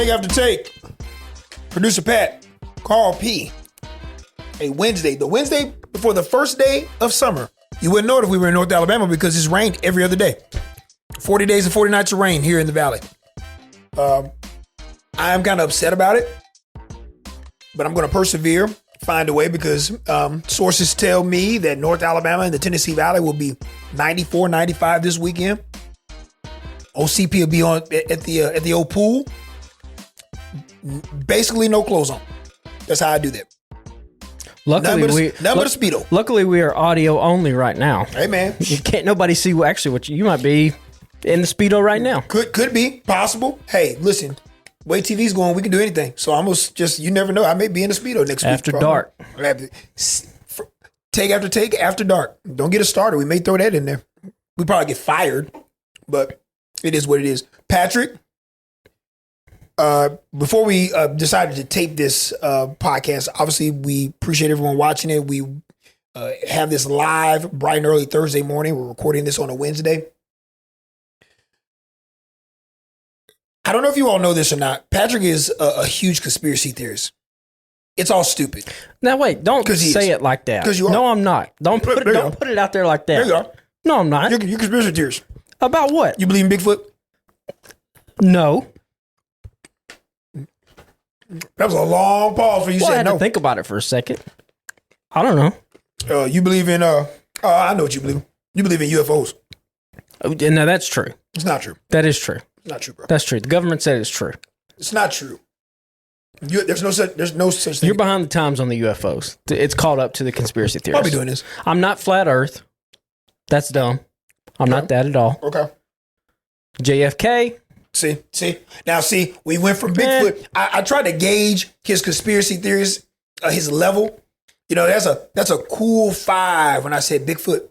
Take after take. Producer Pat, Carl P. A Wednesday, the Wednesday before the first day of summer. You wouldn't know it if we were in North Alabama because it's rained every other day. 40 days and 40 nights of rain here in the valley. I am kind of upset about it, but I'm going to persevere, find a way, because sources tell me that North Alabama and the Tennessee Valley will be 94, 95 this weekend. OCP will be on at the old pool. Basically no clothes on. That's how I do that. Luckily, none but a Speedo. Luckily, we are audio only right now. Hey, man. You can't nobody see what you might be in the Speedo right now. Could be possible. Hey, listen, way TV's going, we can do anything. So almost just, you never know. I may be in the Speedo next week. After dark. Take after take after dark. Don't get us started. We may throw that in there. We probably get fired, but it is what it is. Patrick, before we decided to tape this podcast, obviously we appreciate everyone watching it. We have this live bright and early Thursday morning. We're recording this on a Wednesday. I don't know if you all know this or not. Patrick is a huge conspiracy theorist. It's all stupid. Now wait, don't say it like that. No, I'm not. Don't put it out there like that. There you are. No, I'm not. You're conspiracy theorist. About what? You believe in Bigfoot? No. That was a long pause for you. I said had no. to think about it for a second. I don't know. You believe in I know what you believe. You believe in UFOs. No, that's true. It's not true. That is true. It's not true, bro. That's true. The government said it's true. It's not true. There's no such thing. You're behind the times on the UFOs. It's caught up to the conspiracy theorists. I'll be doing this. I'm not flat Earth. That's dumb. I'm not that at all. Okay. JFK. See. Now, we went from Bigfoot. I tried to gauge his conspiracy theories, his level. You know, that's a cool 5 when I said Bigfoot.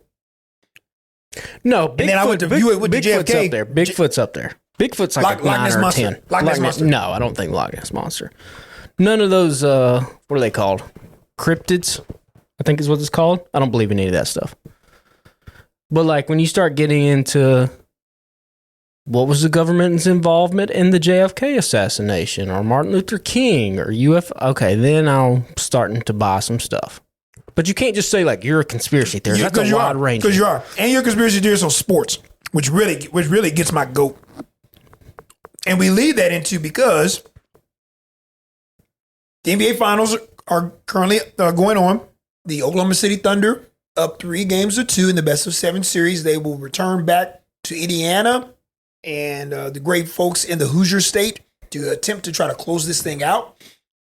No, Bigfoot. And then I went to view it with the JFK. Bigfoot's up there. Bigfoot's up there. Bigfoot's like a 9 or 10. Loch Ness Monster. No, I don't think Loch Ness Monster. None of those, what are they called? Cryptids, I think is what it's called. I don't believe in any of that stuff. But like when you start getting into what was the government's involvement in the JFK assassination or Martin Luther King or UFO, okay, then I'm starting to buy some stuff. But you can't just say like you're a conspiracy theorist. That's a wide range. Because you are. And you're a conspiracy theorist on sports, which really gets my goat. And we lead that into because the NBA Finals are currently going on. The Oklahoma City Thunder up 3-2 in the best-of-7 series. They will return back to Indiana and the great folks in the Hoosier State to attempt to try to close this thing out.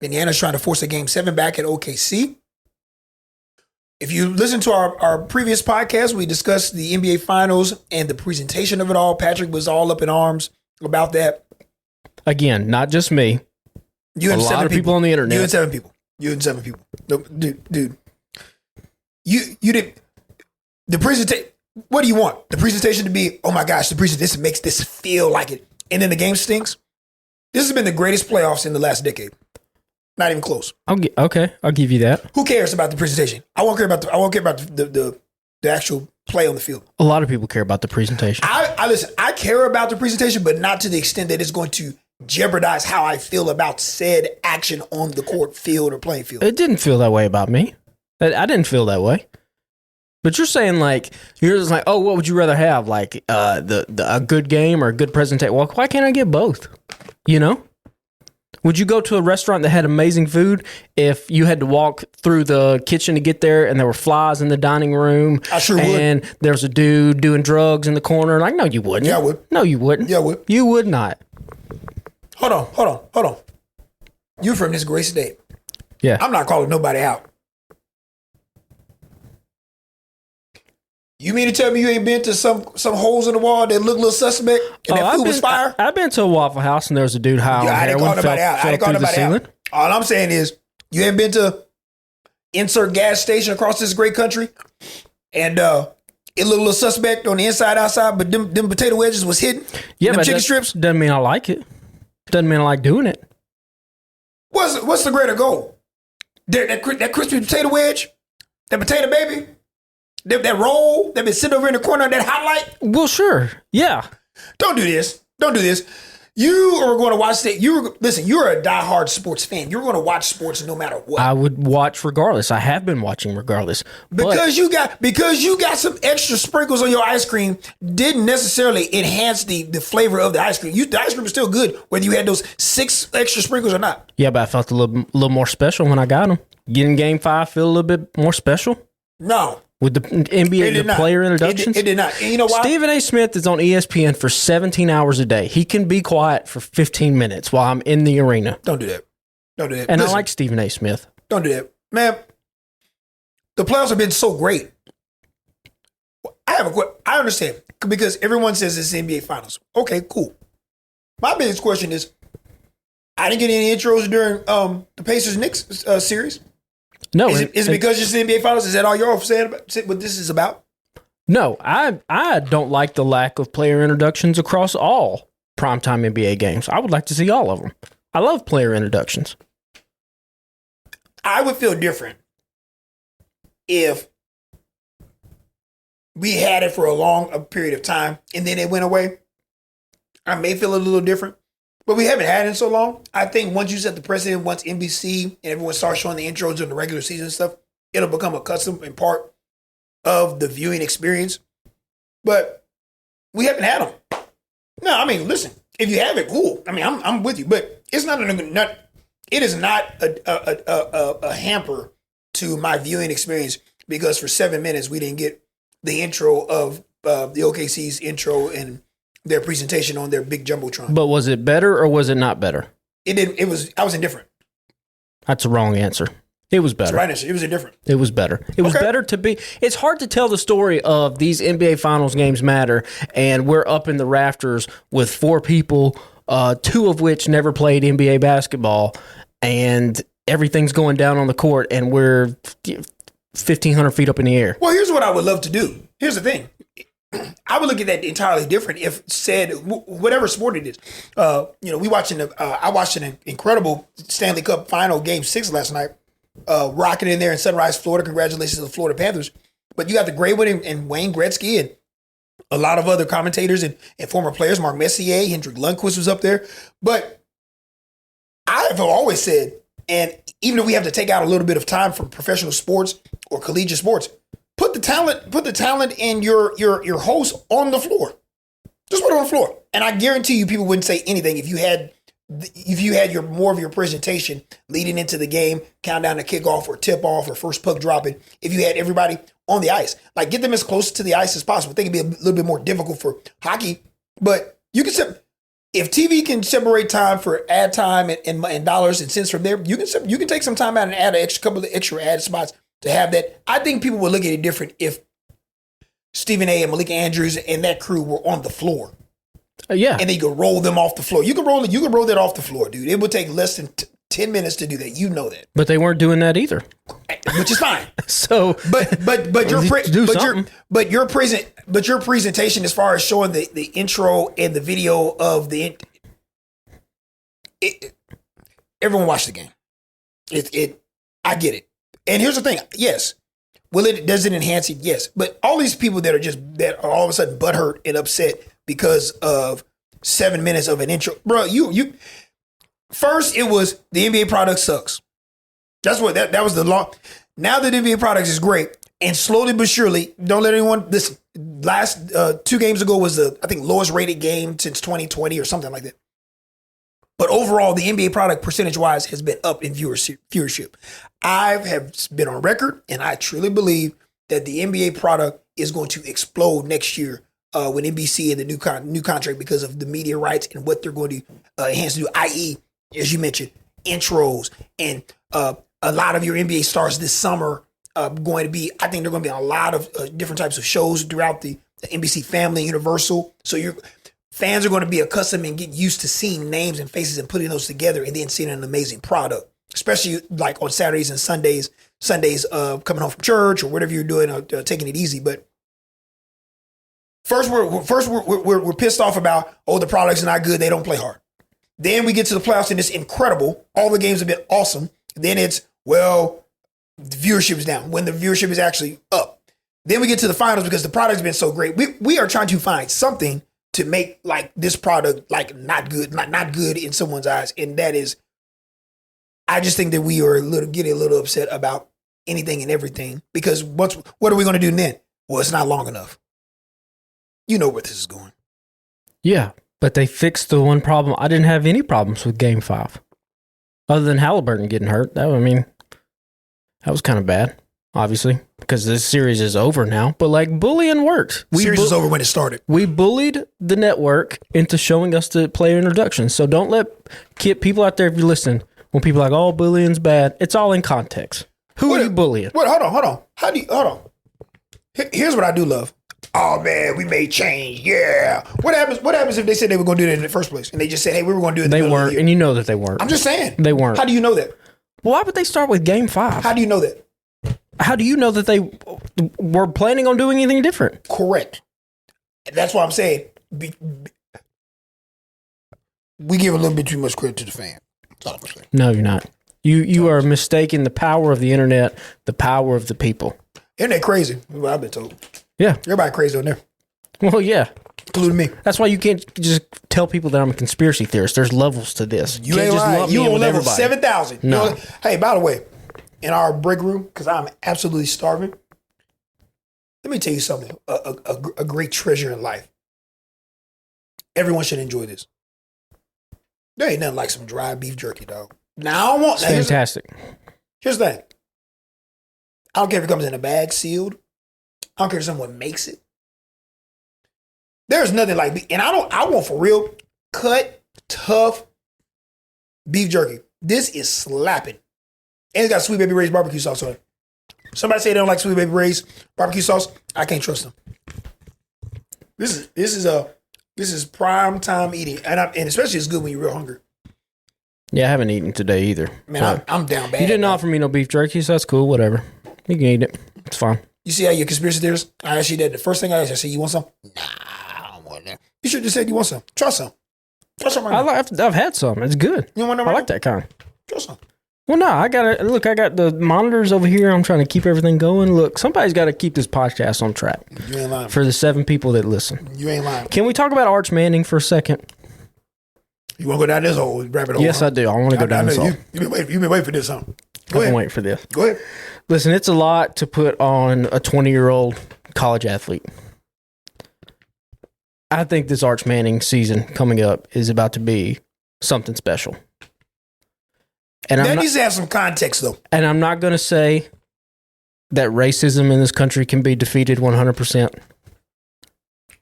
Indiana's trying to force a Game 7 back at OKC. If you listen to our previous podcast, we discussed the NBA Finals and the presentation of it all. Patrick was all up in arms about that. Again, not just me. You and a lot of people on the internet. You and 7 people. No, dude. You did the presentation. What do you want? The presentation to be, oh my gosh, this makes this feel like it. And then the game stinks. This has been the greatest playoffs in the last decade. Not even close. Okay, I'll give you that. Who cares about the presentation? I won't care about the actual play on the field. A lot of people care about the presentation. I listen, I care about the presentation, but not to the extent that it's going to jeopardize how I feel about said action on the court, field, or playing field. It didn't feel that way about me. I didn't feel that way. But you're saying you're just like, oh, what would you rather have? Like a good game or a good presentation? Well, why can't I get both? You know? Would you go to a restaurant that had amazing food if you had to walk through the kitchen to get there and there were flies in the dining room? I sure would. And there's a dude doing drugs in the corner. Like, no, you wouldn't. Yeah, I would. No, you wouldn't. Yeah, I would. You would not. Hold on. You're from this great state. Yeah. I'm not calling nobody out. You mean to tell me you ain't been to some holes in the wall that look a little suspect and that food was fire? I've been to a Waffle House and there was a dude high on heroin fell through the ceiling. All I'm saying is you ain't been to insert gas station across this great country and it looked a little suspect on the inside, outside, but them potato wedges was hidden. Yeah, them but chicken strips. Doesn't mean I like it. Doesn't mean I like doing it. What's the greater goal? That crispy potato wedge? That potato baby? That roll that been sitting over in the corner of that highlight? Well, sure. Yeah. Don't do this. You are going to watch that. Listen, you're a diehard sports fan. You're going to watch sports no matter what. I would watch regardless. I have been watching regardless. Because you got some extra sprinkles on your ice cream didn't necessarily enhance the flavor of the ice cream. The ice cream is still good whether you had those 6 extra sprinkles or not. Yeah, but I felt a little more special when I got them. Getting Game 5 feel a little bit more special? No. With the NBA, the player introductions? It did not. And you know why? Stephen A. Smith is on ESPN for 17 hours a day. He can be quiet for 15 minutes while I'm in the arena. Don't do that. Don't do that. And Listen, I like Stephen A. Smith. Don't do that. Man, the playoffs have been so great. I understand because everyone says it's the NBA Finals. Okay, cool. My biggest question is, I didn't get any intros during the Pacers-Knicks series. No. Is it because it's the NBA Finals? Is that all you're saying about what this is about? No, I don't like the lack of player introductions across all primetime NBA games. I would like to see all of them. I love player introductions. I would feel different if we had it for a long period of time and then it went away. I may feel a little different, but we haven't had it in so long. I think once you set the precedent, once NBC and everyone starts showing the intros during the regular season stuff, it'll become a custom and part of the viewing experience. But we haven't had them. No, I mean, listen, if you have it, cool. I mean, I'm with you, but it's not it is not a hamper to my viewing experience because for 7 minutes we didn't get the intro of the OKC's intro and their presentation on their big jumbotron. But was it better or was it not better? I was indifferent. That's a wrong answer. It was better. That's the right answer. It was indifferent. It was better. It was better to be. It's hard to tell the story of these NBA Finals games matter, and we're up in the rafters with 4 people, 2 of which never played NBA basketball, and everything's going down on the court, and we're 1,500 feet up in the air. Well, here's what I would love to do. Here's the thing. I would look at that entirely different if said whatever sport it is. I watched an incredible Stanley Cup Final Game 6 last night. Rocking in there in Sunrise, Florida. Congratulations to the Florida Panthers. But you got the great one and Wayne Gretzky and a lot of other commentators and former players. Mark Messier, Hendrik Lundqvist was up there. But I have always said, and even if we have to take out a little bit of time from professional sports or collegiate sports, put the talent and your host on the floor. Just put it on the floor. And I guarantee you people wouldn't say anything if you had more of your presentation leading into the game, countdown to kickoff or tip off or first puck dropping, if you had everybody on the ice, like get them as close to the ice as possible. I think it'd be a little bit more difficult for hockey, but you can if TV can separate time for ad time and dollars and cents from there, you can take some time out and add a couple of extra ad spots to have that. I think people would look at it different if Stephen A. and Malik Andrews and that crew were on the floor. Yeah. And then you can roll them off the floor. You can roll that off the floor, dude. It would take less than 10 minutes to do that. You know that. But they weren't doing that either. Which is fine. So but your presentation as far as showing the intro and the video of everyone watched the game. I get it. And here's the thing. Yes. Does it enhance it? Yes. But all these people that are all of a sudden butthurt and upset because of 7 minutes of an intro. Bro, you first it was the NBA product sucks. That's what that was the law. Now the NBA product is great. And slowly but surely, don't let anyone listen. Last 2 games ago was the, I think, lowest rated game since 2020 or something like that. But overall, the NBA product percentage-wise has been up in viewership. I have been on record, and I truly believe that the NBA product is going to explode next year when NBC and the new contract because of the media rights and what they're going to enhance to do, i.e., as you mentioned, intros and a lot of your NBA stars this summer going to be, I think there are going to be a lot of different types of shows throughout the NBC family, Universal. So your fans are going to be accustomed and get used to seeing names and faces and putting those together and then seeing an amazing product, especially like on Saturdays and Sundays coming home from church or whatever you're doing, taking it easy. But First, we're pissed off about, the product's not good. They don't play hard. Then we get to the playoffs and it's incredible. All the games have been awesome. Then it's, the viewership is down when the viewership is actually up. Then we get to the finals because the product's been so great. We are trying to find something to make like this product like not good in someone's eyes, and that is, I just think that we are getting a little upset about anything and everything because what are we going to do then? Well, it's not long enough. You know where this is going. Yeah, but they fixed the one problem. I didn't have any problems with Game 5. Other than Halliburton getting hurt. That was kind of bad, obviously, because this series is over now. But, like, bullying works. Series is over when it started. We bullied the network into showing us the player introductions. So don't let people out there, if you listen, when people are like, oh, bullying's bad, it's all in context. Who are you bullying? Wait, hold on. Hold on. Here's what I do love. Oh man, we made change. Yeah. What happens if they said they were going to do that in the first place, and they just said, "Hey, we were going to do it"? They weren't, and you know that they weren't. I'm just saying they weren't. How do you know that? Why would they start with Game 5? How do you know that? How do you know that they were planning on doing anything different? Correct. That's why I'm saying we give a little bit too much credit to the fan. That's all I'm saying. No, you're not. You are mistaking the power of the internet, the power of the people. Internet crazy. Well, I've been told. Yeah. Everybody crazy on there. Well, yeah. Including me. That's why you can't just tell people that I'm a conspiracy theorist. There's levels to this. You ain't lying. You on level 7,000. No. You know, hey, by the way, in our break room, because I'm absolutely starving, let me tell you something. A great treasure in life. Everyone should enjoy this. There ain't nothing like some dry beef jerky, dog. Now I want. It's fantastic. Here's the thing. I don't care if it comes in a bag sealed. I don't care if someone makes it. There's nothing like, and I want for real cut, tough beef jerky. This is slapping. And it's got Sweet Baby Ray's barbecue sauce on it. Somebody say they don't like Sweet Baby Ray's barbecue sauce. I can't trust them. This is prime time eating, and especially it's good when you're real hungry. Yeah, I haven't eaten today either. Man, I'm down bad. You didn't offer me no beef jerky, so that's cool. Whatever. You can eat it. It's fine. You see how your conspiracy theorists? I asked you that. The first thing I asked you, I said, "You want some?" Nah, I don't want that. You should have just said you want some. Try some. Try some right now. I've had some. It's good. You want I like that kind. Try some. Well, no, I got the monitors over here. I'm trying to keep everything going. Look, somebody's got to keep this podcast on track. You ain't lying. For the 7 people that listen. You ain't lying. Can we talk about Arch Manning for a second? You want to go down this hole, rabbit hole? Yes, I do. I want to go down this hole. You've been waiting for this, huh? I've been waiting for this. Go ahead. Listen, it's a lot to put on a 20-year-old college athlete. I think this Arch Manning season coming up is about to be something special. And that needs to have some context, though. And I'm not going to say that racism in this country can be defeated 100%.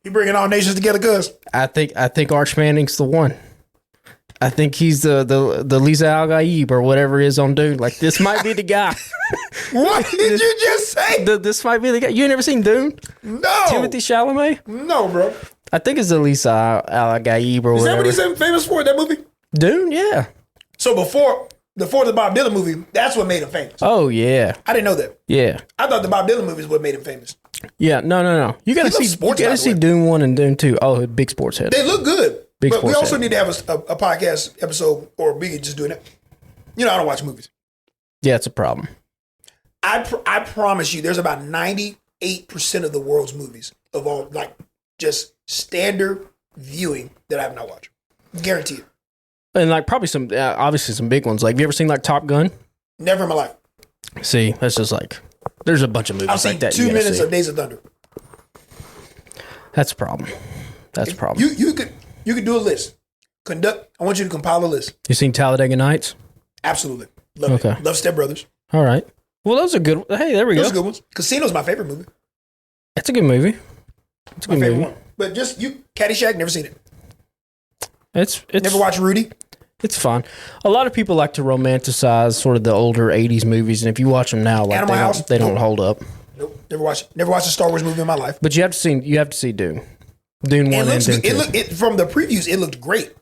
You bringing all nations together, cuz? I think Arch Manning's the one. I think he's the Lisan Gaib or whatever it is on Dune. Like, this might be the guy. What did you just say? This might be the guy. You ain't never seen Dune? No. Timothy Chalamet? No, bro. I think it's the Lisan Gaib or whatever. Is that what he's famous for, that movie? Dune, yeah. So before the Bob Dylan movie, that's what made him famous. Oh, yeah. I didn't know that. Yeah. I thought the Bob Dylan movie is what made him famous. Yeah, no. You got to see Dune 1 and Dune 2. Oh, big sports head. They look good. But we also head. need to have a podcast episode, or we could just do it. You know, I don't watch movies. Yeah, it's a problem. I promise you, there's about 98% of the world's movies of all, like, just standard viewing that I have not watched. Guarantee it. And, like, probably obviously some big ones. Like, have you ever seen, like, Top Gun? Never in my life. See, that's just like, there's a bunch of movies I've seen like that. 2 minutes of Days of Thunder. That's a problem. That's a problem. You could do a list. I want you to compile a list. You seen Talladega Nights? Absolutely. Love it. Love Step Brothers. All right. Well, those are good. Hey, there we go. Those are good ones. Casino's my favorite movie. It's a good movie. It's a good movie. One. But just Caddyshack, never seen it. It's never watched Rudy. It's fun. A lot of people like to romanticize sort of the older '80s movies, and if you watch them now, like they don't hold up. Nope. Never watched a Star Wars movie in my life. But you have to see Dune. Dune 1 and Dune 2. From the previews, it looked great.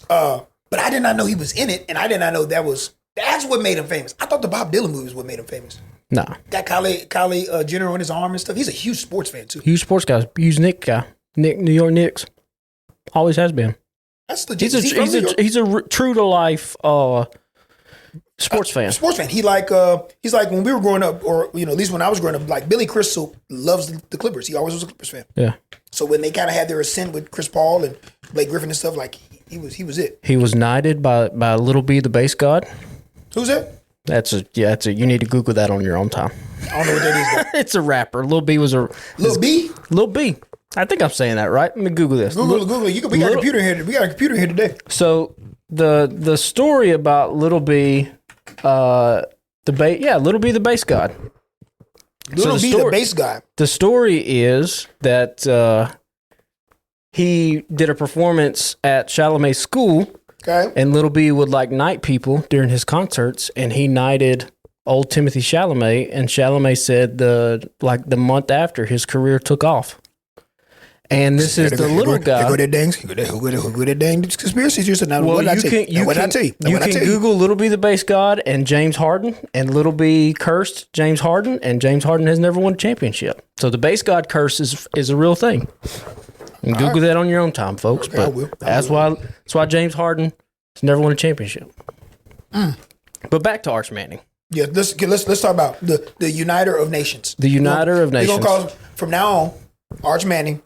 But I did not know he was in it, and I did not know that's what made him famous. I thought the Bob Dylan movie was what made him famous. Nah. Got Kylie Jenner on his arm and stuff. He's a huge sports fan, too. Huge sports guy. Huge Knicks guy. New York Knicks. Always has been. That's legit. He's a true to life Sports fan. Sports fan. He's like when we were growing up, or at least when I was growing up, like Billy Crystal loves the Clippers. He always was a Clippers fan. Yeah. So when they kind of had their ascent with Chris Paul and Blake Griffin and stuff, like he was it. He was knighted by Little B, the base god. Who's that? That's a. You need to Google that on your own time. I don't know what that is. It's a rapper. Lil B was a Lil B. Lil B. I think I'm saying that right. Let me Google this. Google. We got a computer here. We got a computer here today. So the story about Little B, Little B the bass god. Little B the bass guy. The story is that he did a performance at Chalamet's school. Okay. And Little B would like knight people during his concerts, and he knighted old Timothy Chalamet, and Chalamet said the month after his career took off. And this is the little guy. Who go that dang conspiracy theories? Now, Well, what did I tell you? You can Google Little B the bass god and James Harden, and Little B cursed James Harden, and James Harden has never won a championship. So the bass god curse is a real thing. And Google that on your own time, folks. Okay, but that's why James Harden has never won a championship. But back to Arch Manning. Yeah, let's talk about the uniter of nations. The uniter of nations. We're gonna call from now on Arch Manning.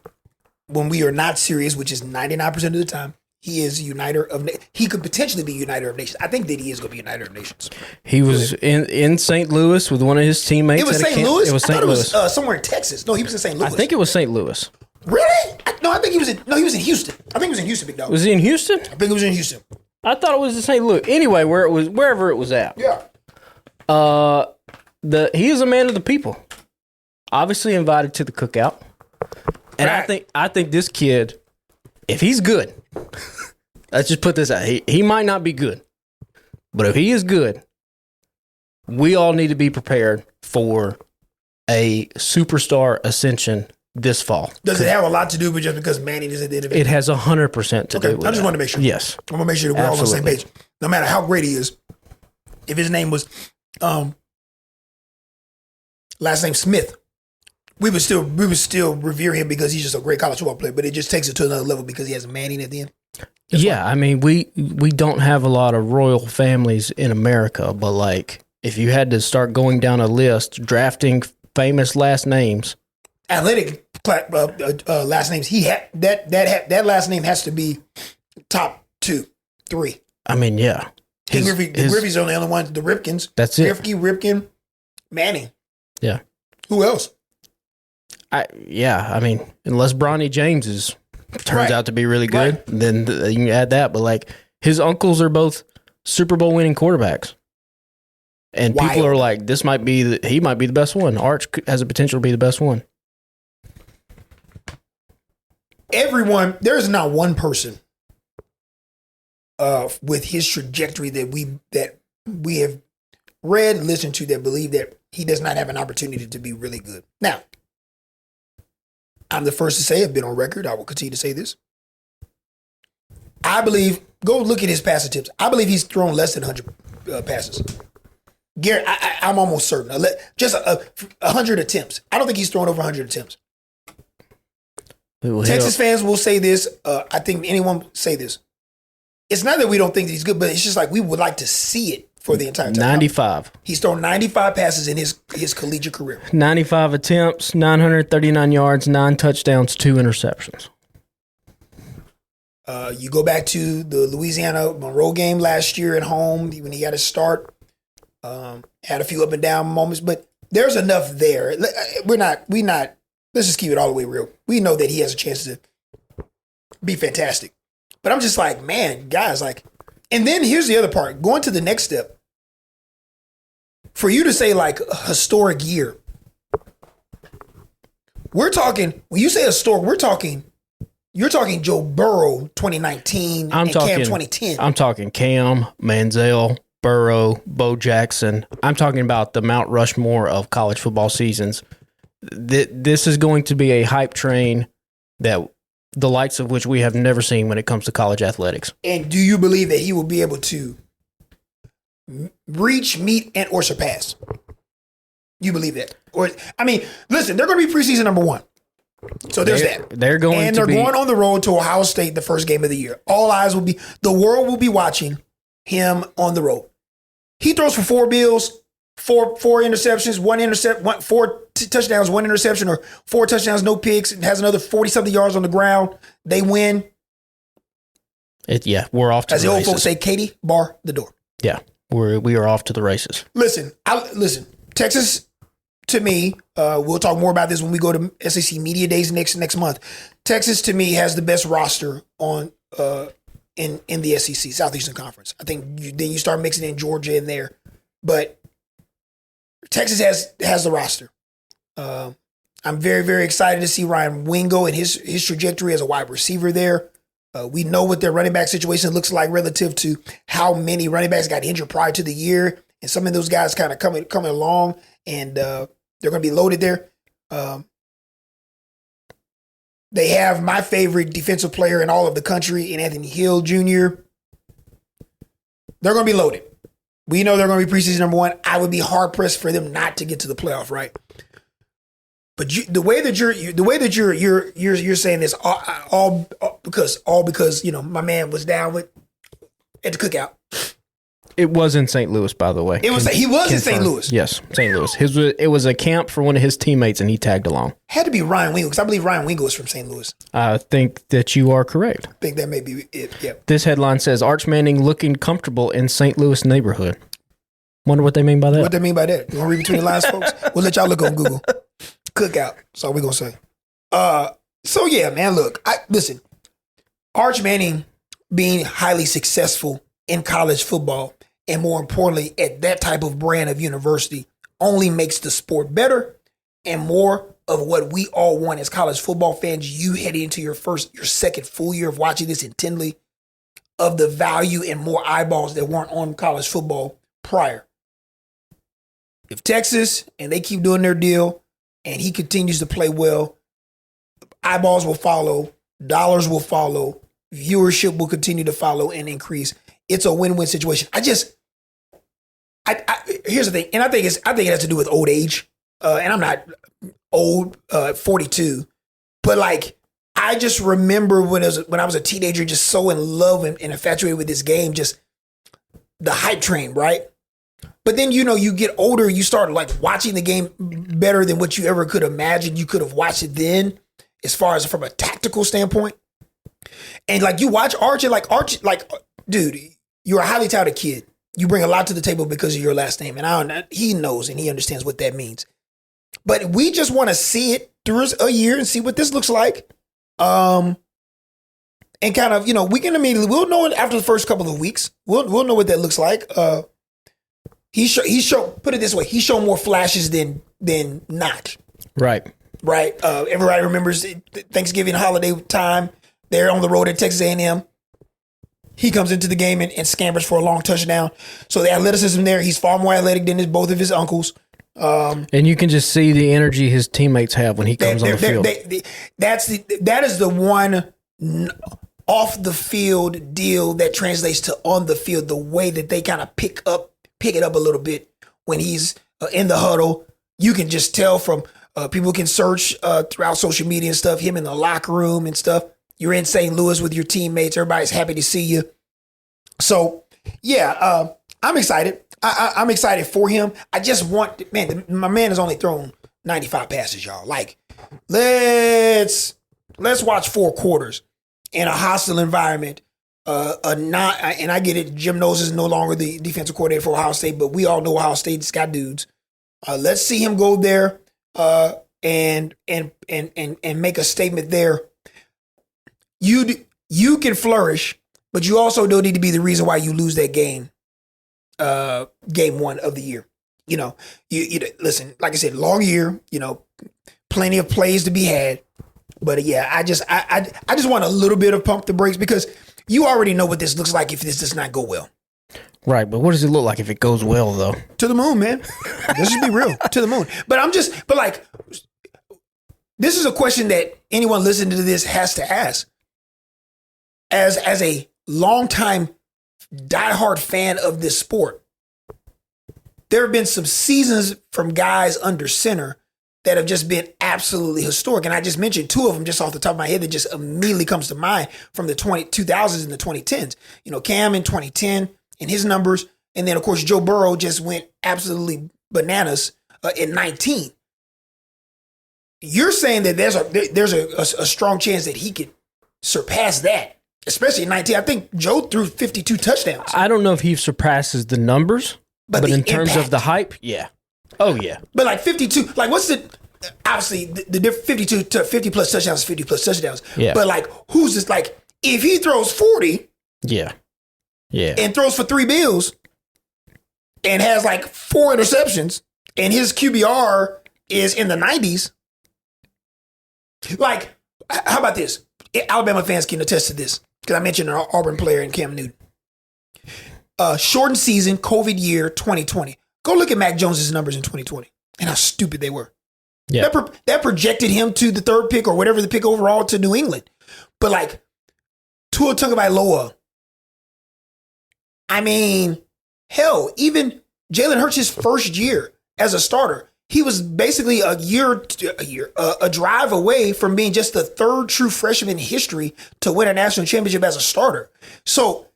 When we are not serious, which is 99% of the time, he is uniter of. He could potentially be uniter of nations. I think that he is going to be uniter of nations. He was in St. Louis with one of his teammates. It was St. Louis. It was St. Louis. It was somewhere in Texas. No, he was in St. Louis. I think it was St. Louis. Really? I think he was in. No, he was in Houston. I think he was in Houston, big dog. Was he in Houston? I think he was in Houston. I thought it was in St. Louis. Anyway, wherever it was at. Yeah. He is a man of the people. Obviously invited to the cookout. And Right. I think this kid, if he's good, let's just put this out. He might not be good, but if he is good, we all need to be prepared for a superstar ascension this fall. Does it have a lot to do with just because Manning is at the end of it? It has 100% to do with it. I just want to make sure. Yes. I want to make sure that we're all on the same Absolutely. page. No matter how great he is, if his name was last name Smith, we would still revere him because he's just a great college football player. But it just takes it to another level because he has a Manning at the end. Yeah, I mean, we don't have a lot of royal families in America, but like if you had to start going down a list, drafting famous last names, Athletic last names, he had that last name has to be top 2, 3. I mean, yeah. Griffey's are the only ones. The Ripkins. That's it. Ripken, Manning. Yeah. Who else? I mean, unless Bronny James turns out to be really good, then you can add that. But like his uncles are both Super Bowl winning quarterbacks, and people are like, he might be the best one. Arch has the potential to be the best one. There's not one person with his trajectory that we have read and listened to that believe that he does not have an opportunity to be really good. Now, I'm the first to say, I've been on record, I will continue to say this. I believe, go look at his pass attempts. I believe he's thrown less than 100 passes. Garrett, I'm almost certain. Just 100 attempts. I don't think he's thrown over 100 attempts. Texas fans will say this. I think anyone will say this. It's not that we don't think that he's good, but it's just like we would like to see it for the entire time. 95. He's thrown 95 passes in his collegiate career. 95 attempts, 939 yards, 9 touchdowns, 2 interceptions. You go back to the Louisiana Monroe game last year at home when he got his start. Had a few up and down moments, but there's enough there. Let's just keep it all the way real. We know that he has a chance to be fantastic. But I'm just like, man, guys, like, and then here's the other part. Going to the next step. For you to say like a historic year, we're talking, when you say historic, you're talking Joe Burrow 2019 and Cam 2010. I'm talking Cam, Manziel, Burrow, Bo Jackson. I'm talking about the Mount Rushmore of college football seasons. This is going to be a hype train that the likes of which we have never seen when it comes to college athletics. And do you believe that he will be able to reach, meet, and or surpass? You believe that? Or I mean, listen, they're going to be preseason number 1. So there's that. They're going on the road to Ohio State the first game of the year. All eyes will be, the world will be watching him on the road. He throws for 4 bills, four interceptions, touchdowns, 1 interception, or 4 touchdowns, no picks, and has another 40-something yards on the ground. They win. We're off to As the the old races. folks say, Katie, bar the door. Yeah, we are off to the races. Listen. Texas, to me, we'll talk more about this when we go to SEC Media Days next month. Texas, to me, has the best roster on in the SEC, Southeastern Conference. I think then you start mixing in Georgia in there. But Texas has the roster. I'm very, very excited to see Ryan Wingo and his trajectory as a wide receiver there. We know what their running back situation looks like relative to how many running backs got injured prior to the year. And some of those guys kind of coming along, and they're going to be loaded there. They have my favorite defensive player in all of the country, in Anthony Hill Jr. They're going to be loaded. We know they're going to be preseason number 1. I would be hard pressed for them not to get to the playoff, right? But the way that you're saying this all because my man was down at the cookout. It was in St. Louis, by the way. He was in St. Louis. Yes, St. Louis. It was a camp for one of his teammates, and he tagged along. Had to be Ryan Wingo, because I believe Ryan Wingo is from St. Louis. I think that you are correct. I think that may be it. Yeah. This headline says Arch Manning looking comfortable in St. Louis neighborhood. Wonder what they mean by that. What they mean by that? You want to read between the lines, folks? We'll let y'all look on Google. Cookout. That's all we're gonna say. So yeah, man. Look, listen. Arch Manning being highly successful in college football, and more importantly, at that type of brand of university, only makes the sport better and more of what we all want as college football fans. You heading into your second full year of watching this intently, of the value and more eyeballs that weren't on college football prior. If Texas and they keep doing their deal and he continues to play well, eyeballs will follow, dollars will follow, viewership will continue to follow and increase. It's a win-win situation. Here's the thing, and I think it has to do with old age. And I'm not old, 42, but like I just remember when I was a teenager, just so in love and infatuated with this game, just the hype train, right? But then, you get older, you start like watching the game better than what you ever could imagine you could have watched it then, as far as from a tactical standpoint. And like you watch Arch, dude, you're a highly touted kid. You bring a lot to the table because of your last name. And he knows and he understands what that means. But we just want to see it through a year and see what this looks like. And kind of, we'll know it after the first couple of weeks. We'll know what that looks like. He put it this way, he showed more flashes than not. Right. Everybody remembers Thanksgiving holiday time. They're on the road at Texas A&M. He comes into the game and scampers for a long touchdown. So the athleticism there, he's far more athletic than both of his uncles. And you can just see the energy his teammates have when he comes on the field. That is the one off the field deal that translates to on the field, the way that they kind of pick it up a little bit when he's in the huddle. You can just tell from people can search throughout social media and stuff, him in the locker room and stuff. You're in St. Louis with your teammates. Everybody's happy to see you. So, yeah, I'm excited. I'm excited for him. I just want, my man has only thrown 95 passes, y'all. Like, let's watch 4 quarters in a hostile environment. And I get it. Jim Knowles is no longer the defensive coordinator for Ohio State, but we all know Ohio State's got dudes. Let's see him go there and make a statement there. You can flourish, but you also don't need to be the reason why you lose that game. Game 1 of the year. You listen, like I said, long year, plenty of plays to be had. But yeah, I just want a little bit of pump the brakes, because you already know what this looks like if this does not go well. Right, but what does it look like if it goes well, though? To the moon, man. Let's just be real. To the moon. But this is a question that anyone listening to this has to ask. As a longtime diehard fan of this sport, there have been some seasons from guys under center that have just been absolutely historic. And I just mentioned 2 of them just off the top of my head that just immediately comes to mind from the 2000s and the 2010s. Cam in 2010 and his numbers, And then, of course, Joe Burrow just went absolutely bananas in 19. You're saying that there's a strong chance that he could surpass that, especially in 19. I think Joe threw 52 touchdowns. I don't know if he surpasses the numbers, but in terms of the hype, yeah. Oh, yeah. But like 52, like what's the, obviously the 52 to 50 plus touchdowns is 50 plus touchdowns. Yeah. But like, who's this, like, if he throws 40 Yeah. Yeah. and throws for 3 bills and has like 4 interceptions and his QBR is in the 90s, like, how about this? Alabama fans can attest to this because I mentioned an Auburn player in Cam Newton. Shortened season, COVID year, 2020. Go look at Mac Jones's numbers in 2020 and how stupid they were. Yeah. That projected him to the 3rd pick or whatever the pick overall to New England. But like Tua Tagovailoa, I mean, hell, even Jalen Hurts his first year as a starter, he was basically a drive away from being just the 3rd true freshman in history to win a national championship as a starter. So,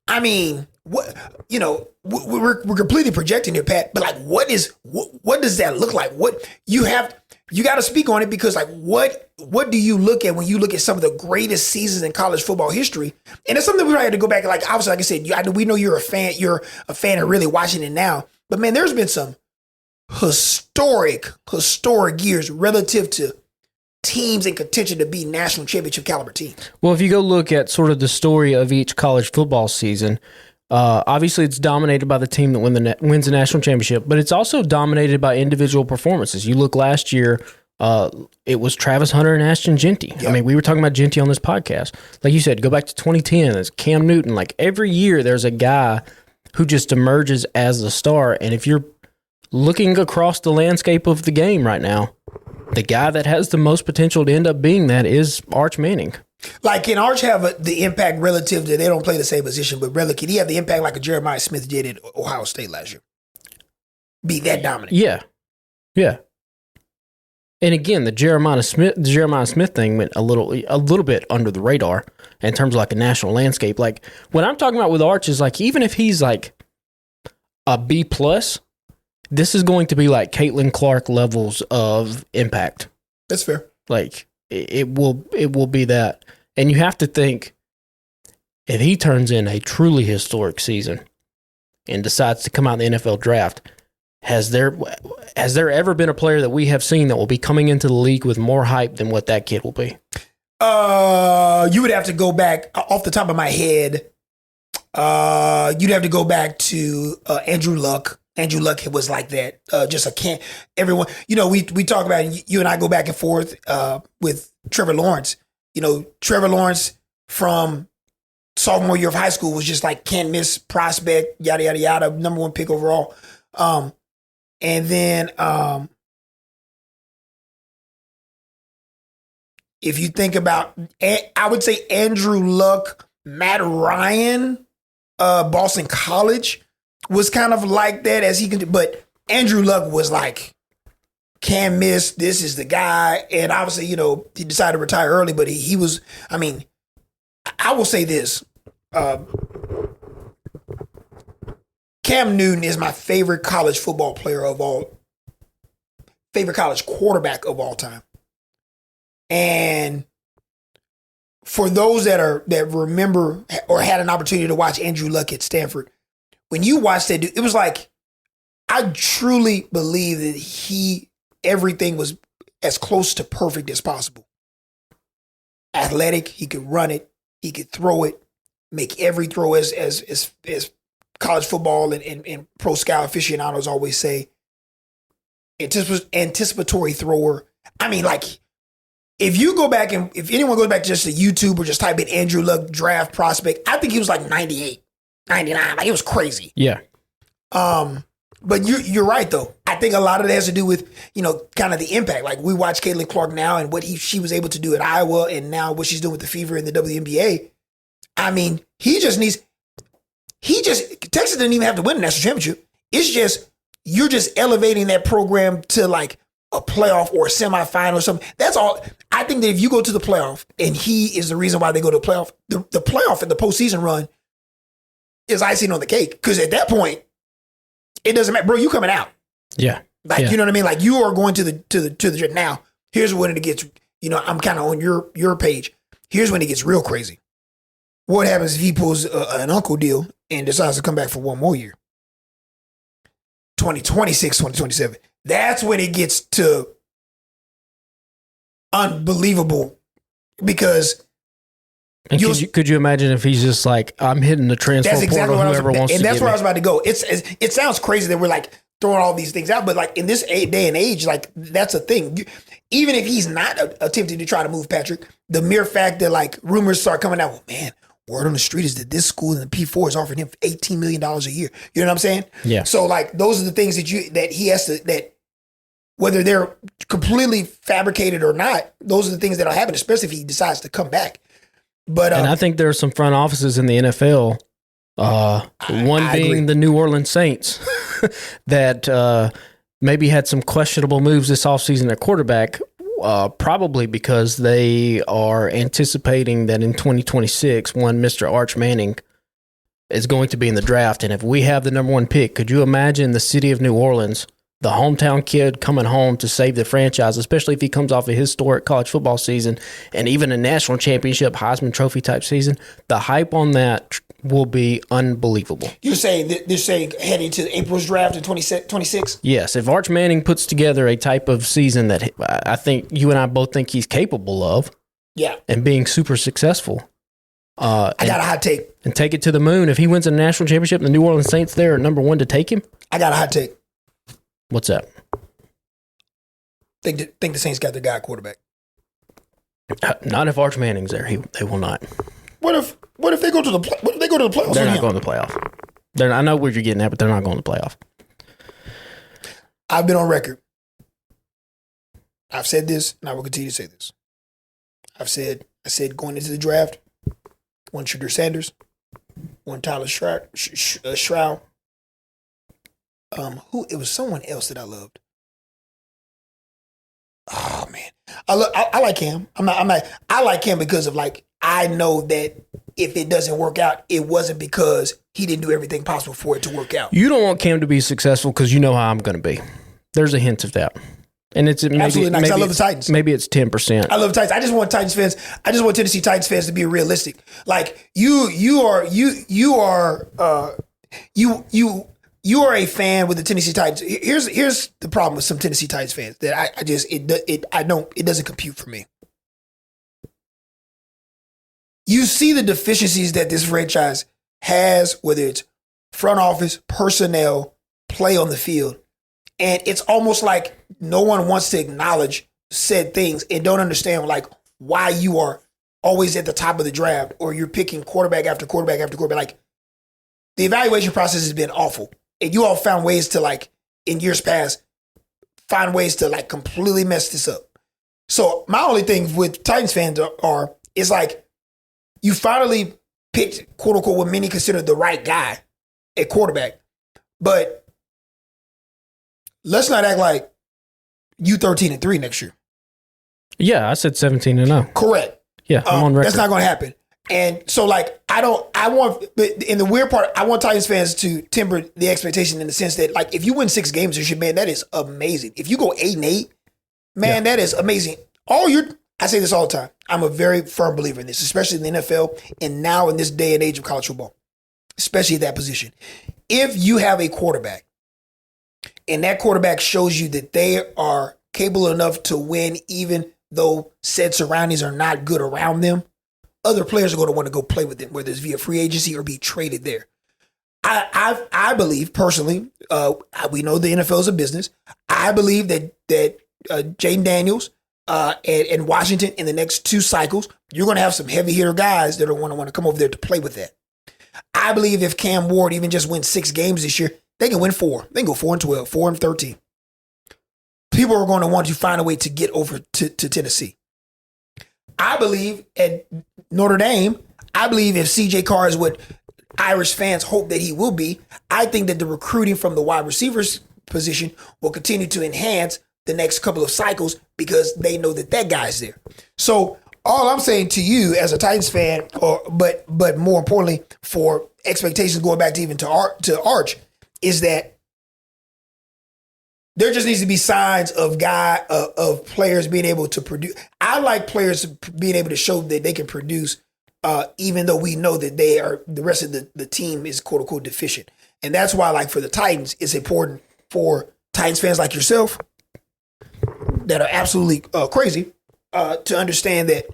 I mean, what, you know, we're completely projecting here, Pat. But like, what does that look like? What you got to speak on it because like, what do you look at when you look at some of the greatest seasons in college football history? And it's something we probably had to go back and like, obviously, like I said, we know you're a fan. You're a fan and really watching it now. But man, there's been some historic years relative to teams in contention to be national championship caliber teams. Well, if you go look at sort of the story of each college football season, obviously it's dominated by the team that wins the national championship, but it's also dominated by individual performances. You look last year, it was Travis Hunter and Ashton Jeanty. Yep. I mean, we were talking about Jeanty on this podcast. Like you said, go back to 2010, it's Cam Newton. Like every year there's a guy who just emerges as the star. And if you're looking across the landscape of the game right now, the guy that has the most potential to end up being that is Arch Manning. Like, can Arch have the impact relative to, they don't play the same position, but really, can he have the impact like a Jeremiah Smith did at Ohio State last year? Be that dominant? Yeah. Yeah. And again, the Jeremiah Smith thing went a little bit under the radar in terms of like a national landscape. Like, what I'm talking about with Arch is like, even if he's like a B+, this is going to be like Caitlin Clark levels of impact. That's fair. Like it will be that. And you have to think, if he turns in a truly historic season and decides to come out in the NFL draft, has there ever been a player that we have seen that will be coming into the league with more hype than what that kid will be? You would have to go back off the top of my head. You'd have to go back to Andrew Luck. Andrew Luck was like that. Everyone, you know, we talk about it, you and I go back and forth with Trevor Lawrence. You know, Trevor Lawrence from sophomore year of high school was just like can't miss prospect, yada, yada, yada, number 1 pick overall. And then if you think about, I would say Andrew Luck, Matt Ryan, Boston College was kind of like that as he can, but Andrew Luck was like, can't miss, this is the guy. And obviously, you know, he decided to retire early, but he was, I mean, I will say this. Cam Newton is my favorite college football player favorite college quarterback of all time. And for those that remember or had an opportunity to watch Andrew Luck at Stanford, when you watched that dude, it was like, I truly believe that everything was as close to perfect as possible. Athletic, he could run it, he could throw it, make every throw as college football and pro scout aficionados always say. Anticipatory thrower. I mean, like, if you go back and if anyone goes back just to YouTube or just type in Andrew Luck draft prospect, I think he was like 98. 99, like it was crazy. Yeah. But you're right though. I think a lot of that has to do with, you know, kind of the impact. Like we watch Caitlin Clark now and what she was able to do at Iowa and now what she's doing with the Fever in the WNBA. I mean, Texas didn't even have to win a national championship. It's just, you're just elevating that program to like a playoff or a semifinal or something. That's all. I think that if you go to the playoff and he is the reason why they go to the playoff, the playoff and the postseason run is icing on the cake. Because at that point, it doesn't matter, bro. You coming out. Yeah. Like, you know what I mean? Like, you are going to the now. Here's when it gets, I'm kind of on your page. Here's when it gets real crazy. What happens if he pulls an uncle deal and decides to come back for one more year? 2026, 2027. That's when it gets to unbelievable, because could you imagine if he's just like, I'm hitting the transfer portal, whoever wants to. And that's where I was about to go. It sounds crazy that we're like throwing all these things out, but like in this day and age, like that's a thing. Even if he's not attempting to try to move Patrick, the mere fact that like rumors start coming out, well, man, word on the street is that this school in the P4 is offering him $18 million a year. You know what I'm saying? Yeah. So like those are the things that he has to, that whether they're completely fabricated or not, those are the things that'll happen, especially if he decides to come back. But and I think there are some front offices in the NFL, one being agree. the New Orleans Saints, that maybe had some questionable moves this offseason at quarterback, probably because they are anticipating that in 2026, one Mr. Arch Manning is going to be in the draft. And if we have the number one pick, could you imagine the city of New Orleans, the hometown kid coming home to save the franchise, especially if he comes off a historic college football season and even a national championship Heisman Trophy type season? The hype on that will be unbelievable. You're saying they're saying heading to April's draft in 2026? Yes. If Arch Manning puts together a type of season that I think you and I both think he's capable of, yeah, and being super successful, I got a hot take. And take it to the moon. If he wins a national championship and the New Orleans Saints there are number one to take him, I got a hot take. What's that? Think the Saints got their guy quarterback. Not if Arch Manning's there. They will not. What if they go to the playoffs? They're not going to the playoff. I know where you're getting at, but they're not going to the playoff. I've been on record. I've said this, and I will continue to say this. I said going into the draft, one Shedeur Sanders, one Tyler Shroud. It was someone else that I loved. Oh man, I like him. I like him because of like, I know that if it doesn't work out, it wasn't because he didn't do everything possible for it to work out. You don't want Cam to be successful because you know how I'm going to be. There's a hint of that. And it's absolutely not. I love the Titans. Maybe it's 10%. I love the Titans. I just want Titans fans. I just want Tennessee Titans fans to be realistic. Like you are a fan with the Tennessee Titans. Here's the problem with some Tennessee Titans fans that it doesn't compute for me. You see the deficiencies that this franchise has, whether it's front office, personnel, play on the field. And it's almost like no one wants to acknowledge said things and don't understand like why you are always at the top of the draft or you're picking quarterback after quarterback after quarterback. Like the evaluation process has been awful. And you all found ways to like, in years past, find ways to like completely mess this up. So my only thing with Titans fans is like, you finally picked, quote unquote, what many consider the right guy at quarterback. But let's not act like you 13-3 next year. Yeah, I said 17-0. Correct. Yeah, I'm on record. That's not going to happen. And so, like, in the weird part, I want Titans fans to temper the expectation in the sense that, like, if you win 6 games this year, man, that is amazing. If you go 8-8, man, that is amazing. I say this all the time. I'm a very firm believer in this, especially in the NFL and now in this day and age of college football, especially at that position. If you have a quarterback and that quarterback shows you that they are capable enough to win, even though said surroundings are not good around them, other players are going to want to go play with them, whether it's via free agency or be traded there. I believe personally, we know the NFL is a business. I believe that Jaden Daniels and Washington in the next 2 cycles, you're going to have some heavy hitter guys that are want to come over there to play with that. I believe if Cam Ward even just wins 6 games this year, they can win 4. They can go 4-12, 4-13. People are going to want to find a way to get over to Tennessee. I believe at Notre Dame, I believe if CJ Carr is what Irish fans hope that he will be, I think that the recruiting from the wide receivers position will continue to enhance the next couple of cycles because they know that guy's there. So All I'm saying to you as a Titans fan, but more importantly for expectations going back to Arch, is that there just needs to be signs of players being able to produce. I like players being able to show that they can produce, even though we know that the rest of the team is quote unquote deficient. And that's why, like for the Titans, it's important for Titans fans like yourself that are absolutely crazy to understand that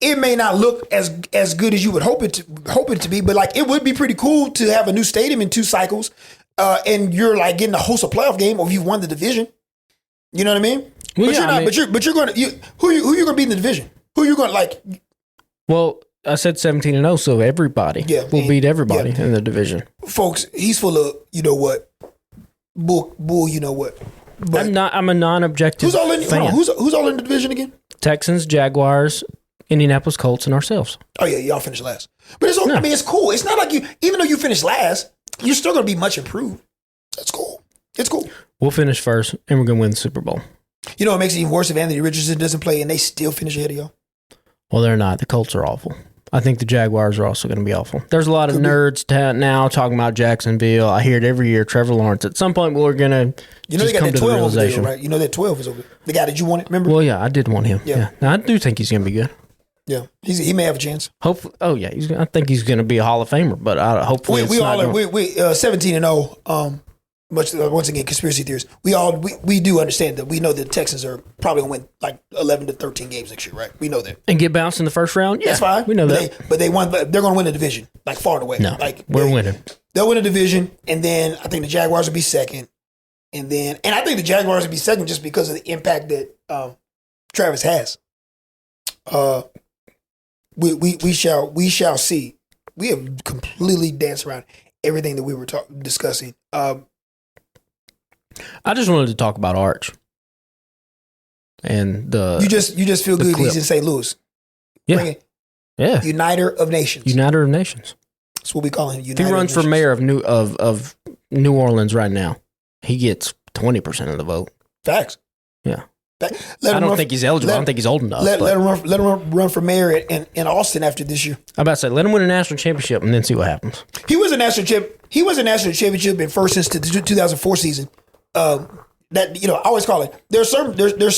it may not look as good as you would hope it to be, but like it would be pretty cool to have a new stadium in 2 cycles, and you're like getting to host a playoff game, or if you won the division. You know what I mean? Well, but you're going to who you going to beat in the division? Who you going to like? Well, I said 17-0, so everybody will beat everybody in the division. Folks, he's full of you know what, bull. You know what? But I'm a non-objective. Who's all in? Fan. Who's all in the division again? Texans, Jaguars, Indianapolis Colts, and ourselves. Oh yeah, y'all finished last. But it's okay. No. I mean, it's cool. It's not like even though you finished last, you're still going to be much improved. That's cool. It's cool. We'll finish first, and we're going to win the Super Bowl. You know what makes it even worse if Anthony Richardson doesn't play and they still finish ahead of y'all? Well, they're not. The Colts are awful. I think the Jaguars are also going to be awful. There's a lot of nerds now talking about Jacksonville. I hear it every year. Trevor Lawrence. At some point, we're going to they got that 12 over there, right? You know that 12 is over there. The guy that you wanted, remember? Well, yeah, I did want him. Yeah. Now, I do think he's going to be good. Yeah, he may have a chance. Hopefully, I think he's going to be a Hall of Famer. But hopefully, we 17-0. Once again, conspiracy theories. We do understand that. We know that the Texans are probably going to win like 11 to 13 games next year, right? We know that. And get bounced in the first round. Yeah, that's fine. We know that. But they're going to win the division, like far and away. No, like we're winning. They'll win the division, and then I think the Jaguars will be second, and I think the Jaguars will be second just because of the impact that Travis has. We shall see. We have completely danced around everything that we were discussing. I just wanted to talk about Arch and the. You just feel good. He's in St. Louis. Yeah, Uniter of Nations. Uniter of Nations. That's what we call him. If he runs for mayor of New Orleans right now, he gets 20% of the vote. Facts. Yeah. I don't think he's eligible. I don't think he's old enough. Let him run for mayor in Austin after this year. I'm about to say, let him win a national championship and then see what happens. He was a national championship in first since the 2004 season. That I always call it. There's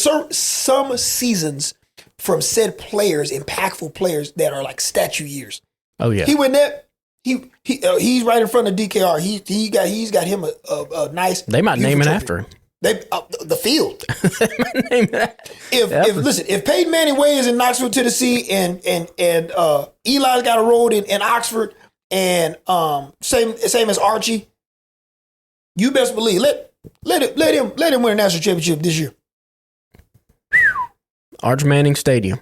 some seasons from said players, impactful players that are like statue years. Oh yeah. He went there. He's right in front of DKR. He's got him a nice. They might name it after him. The field. If Peyton Manning Way is in Knoxville, Tennessee, and Eli's got a road in Oxford, and same as Archie, you best believe let him win a national championship this year. Arch Manning Stadium.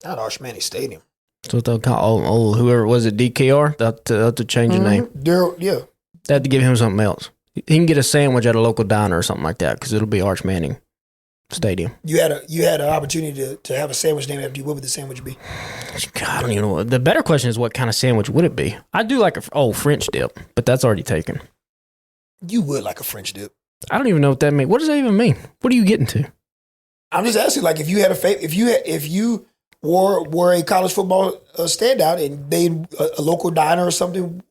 Not Arch Manning Stadium. That's what they'll call whoever was it, DKR. They'll have to change the name. Yeah. They have to give him something else. He can get a sandwich at a local diner or something like that because it'll be Arch Manning Stadium. You had an opportunity to have a sandwich named after you. What would the sandwich be? God, I don't even know. The better question is what kind of sandwich would it be? I do like a French dip, but that's already taken. You would like a French dip. I don't even know what that means. What does that even mean? What are you getting to? I'm just asking. Like, if you had if you were a college football standout and a local diner or something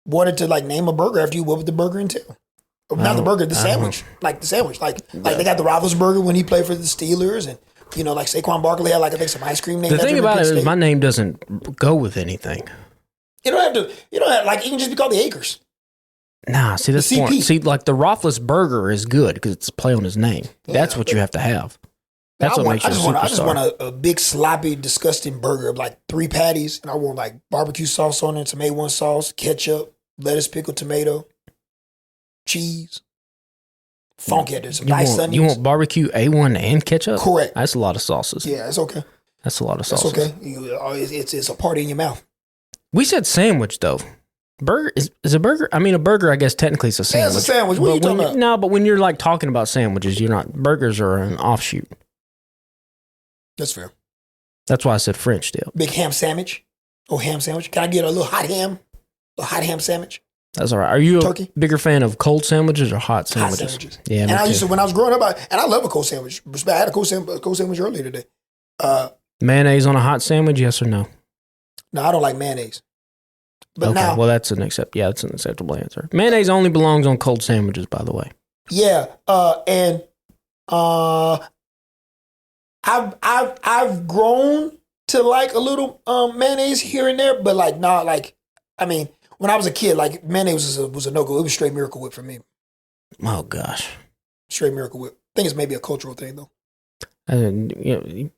wanted to like name a burger after you, what would the burger entail? Not the burger, the sandwich. Like the sandwich. Like they got the Roethlisberger when he played for the Steelers, and like Saquon Barkley had I think some ice cream named after him. The thing about it is my name doesn't go with anything. You don't have to. You don't have like it can just be called the Acres. Nah, see that's the point. See, like the Roethlisberger is good because it's a play on his name. Yeah, that's what you have to have. That's what makes you a superstar. I just want a big sloppy, disgusting burger of like 3 patties, and I want like barbecue sauce on it, some A1 sauce, ketchup, lettuce, pickle, tomato, cheese, funky at some nice onions. You want barbecue, A1, and ketchup? Correct. That's a lot of sauces. Yeah, it's okay. That's a lot of sauces. It's okay. It's a party in your mouth. We said sandwich though. Burger is a burger. I mean, a burger. I guess technically it's a sandwich. Yeah, it's a sandwich. What are you talking about? No, but when you're like talking about sandwiches, you're not. Burgers are an offshoot. That's fair. That's why I said French dip. Big ham sandwich. Oh, ham sandwich. Can I get a little hot ham? A hot ham sandwich. That's all right. Are you Turkey. a bigger fan of cold sandwiches or hot sandwiches? Hot sandwiches. Yeah, and me I used too. to, when I was growing up, and I love a cold sandwich. I had a cold sandwich earlier today. Mayonnaise on a hot sandwich, yes or no? No, I don't like mayonnaise. But Okay, now, well, that's an acceptable answer. Mayonnaise only belongs on cold sandwiches, by the way. yeah, and I've grown to like a little mayonnaise here and there, but like not like, I mean, when I was a kid, like mayonnaise was a no-go. It was straight Miracle Whip for me. Oh, gosh. Straight Miracle Whip. I think it's maybe a cultural thing though.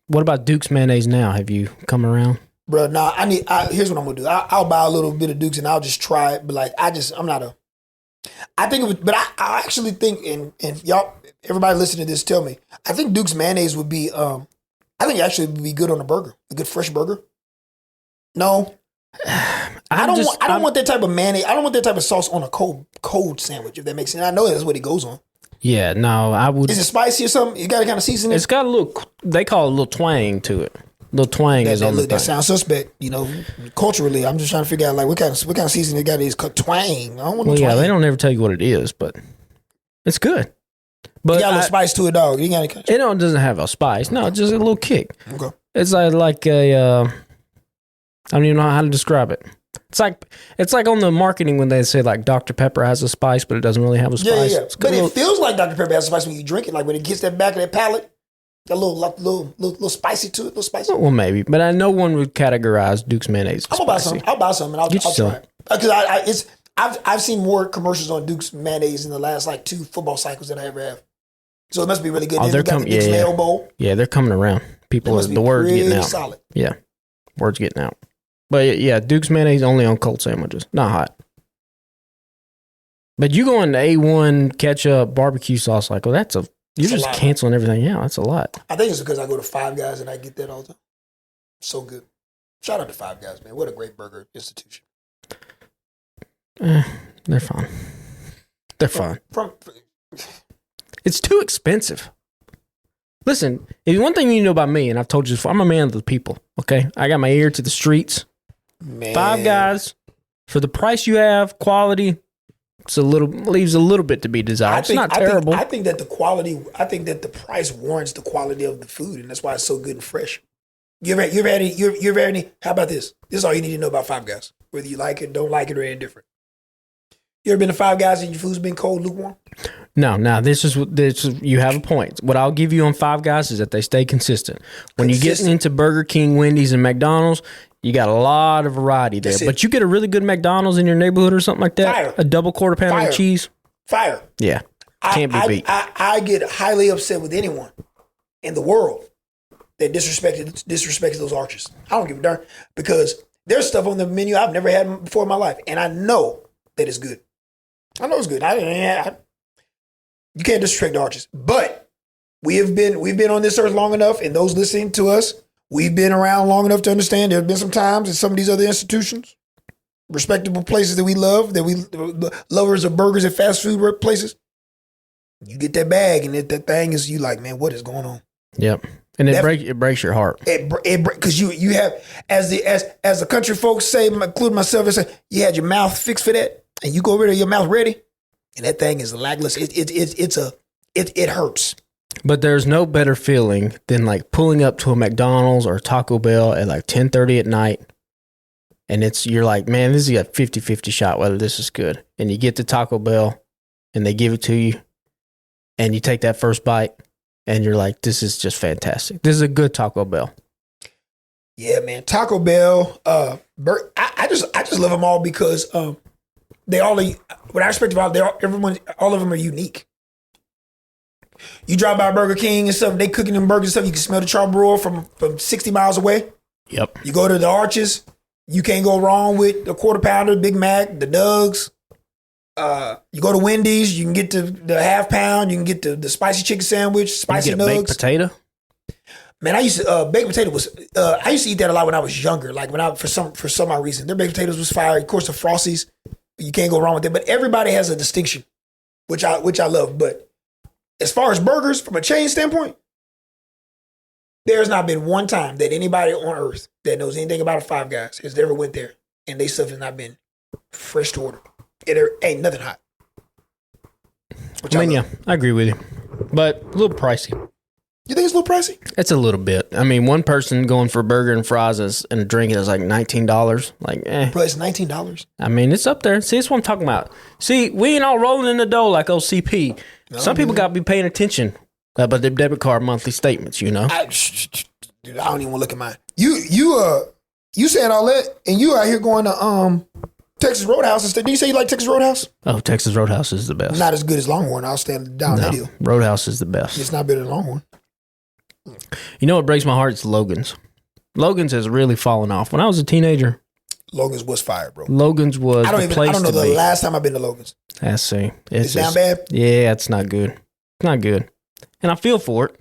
What about Duke's mayonnaise now? Have you come around? Bro, nah, here's what I'm gonna do. I'll buy a little bit of Duke's and I'll just try it. But like, I'm not a, I think it would, but I actually think, and y'all, everybody listening to this, tell me, I think Duke's mayonnaise would be, I think it actually would be good on a burger, a good fresh burger. No. I don't want that type of mayonnaise. I don't want that type of sauce on a cold sandwich, if that makes sense. I know that's what it goes on. Yeah, no, I would. Is it spicy or something? You got to kind of season it? It's got a little, they call it a little twang to it. Little twang is on the thing. That sounds suspect, culturally. I'm just trying to figure out like what kind of seasoning it got is twang. I don't want Well, twang. yeah, they don't ever tell you what it is, but it's good. But You got a little spice to it, dog. You got it doesn't have a spice. No, it's just a little kick. Okay. It's like a, I don't even know how to describe it. It's like on the marketing when they say like Dr. Pepper has a spice, but it doesn't really have a spice. Yeah. It's But good it feels like Dr. Pepper has a spice when you drink it. Like when it gets that back of that palate, got a little spicy to it, little spicy. well, maybe, but no one would categorize Duke's mayonnaise as I'm gonna buy spicy. some. I'll buy some and I'll Get you try some. it. Because I've seen more commercials on Duke's mayonnaise in the last like 2 football cycles than I ever have. So it must be really good. Oh, Then they're we got the coming. Duke's Yeah, mayo bowl. yeah, they're coming around. People, Must be the word's getting pretty out. solid. Yeah, word's getting out. But yeah, Duke's mayonnaise only on cold sandwiches, not hot. But you go into A1 ketchup barbecue sauce, like, well, you're That's a just lot. canceling everything out. That's a lot. I think it's because I go to Five Guys and I get that all the time. So good. Shout out to Five Guys, man. What a great burger institution. They're fine. They're fine. It's too expensive. Listen, if one thing you know about me, and I've told you before, I'm a man of the people. Okay, I got my ear to the streets. Man. Five Guys, for the price you have, quality, leaves a little bit to be desired. It's not terrible. I think that the price warrants the quality of the food, and that's why it's so good and fresh. You ever had any? How about this? This is all you need to know about Five Guys, whether you like it, don't like it, or indifferent. You ever been to Five Guys and your food's been cold, lukewarm? No, this is you have a point. What I'll give you on Five Guys is that they stay consistent. When you're getting into Burger King, Wendy's, and McDonald's, you got a lot of variety there. But you get a really good McDonald's in your neighborhood or something like that. Fire. A double quarter pounder of cheese. Fire. Yeah, can't be beat. I get highly upset with anyone in the world that disrespects those arches. I don't give a darn because there's stuff on the menu I've never had before in my life, and I know that it's good. I know it's good. You can't disrespect the arches, but we've been on this earth long enough, and those listening to us, we've been around long enough to understand there have been some times in some of these other institutions, respectable places that we love, lovers of burgers and fast food places. You get that bag, and that thing is, you like, man, what is going on? Yep, and it breaks your heart. Because you have, as the country folks say, including myself, they say you had your mouth fixed for that, and you go over there, your mouth ready, and that thing is lackluster. It hurts. But there's no better feeling than like pulling up to a McDonald's or Taco Bell at like 10:30 at night. And you're like, man, this is a 50-50 shot whether this is good. And you get the Taco Bell and they give it to you and you take that first bite and you're like, this is just fantastic. This is a good Taco Bell. Yeah, man. Taco Bell, I just love them all because they all are, what I respect about all of them are unique. You drive by Burger King and stuff, they cooking them burgers and stuff, you can smell the charbroil from 60 miles away. Yep. You go to the Arches, you can't go wrong with the quarter pounder, Big Mac, the Nugs. You go to Wendy's, you can get the half pound, you can get the spicy chicken sandwich, spicy you get a nugs. baked potato? Man, I used to baked potato was I used to eat that a lot when I was younger. Like for some odd reason, their baked potatoes was fire. Of course, the Frosties, you can't go wrong with it. But everybody has a distinction, which I love. But as far as burgers, from a chain standpoint, there's not been one time that anybody on earth that knows anything about a Five Guys has ever went there and they stuff has not been fresh to order. There ain't nothing hot. I mean, yeah, I agree with you, but a little pricey. You think it's a little pricey? It's a little bit. I mean, one person going for a burger and fries and a drink is like $19. Like, Bro, it's $19. I mean, it's up there. See, that's what I'm talking about. See, we ain't all rolling in the dough like OCP. No, some people got to be paying attention about their debit card monthly statements, you know? Dude, I don't even want to look at mine. You saying all that, and you out here going to Texas Roadhouse instead. Did you say you like Texas Roadhouse? Oh, Texas Roadhouse is the best. Not as good as Longhorn. I'll stand down that deal. Roadhouse is the best. It's not better than Longhorn. You know what breaks my heart? It's Logan's. Logan's has really fallen off. When I was a teenager, Logan's was fire, bro. Logan's was the place to be. I don't know the last time I've been to Logan's. Let's see. It's down bad? Yeah, it's not good. It's not good. And I feel for it.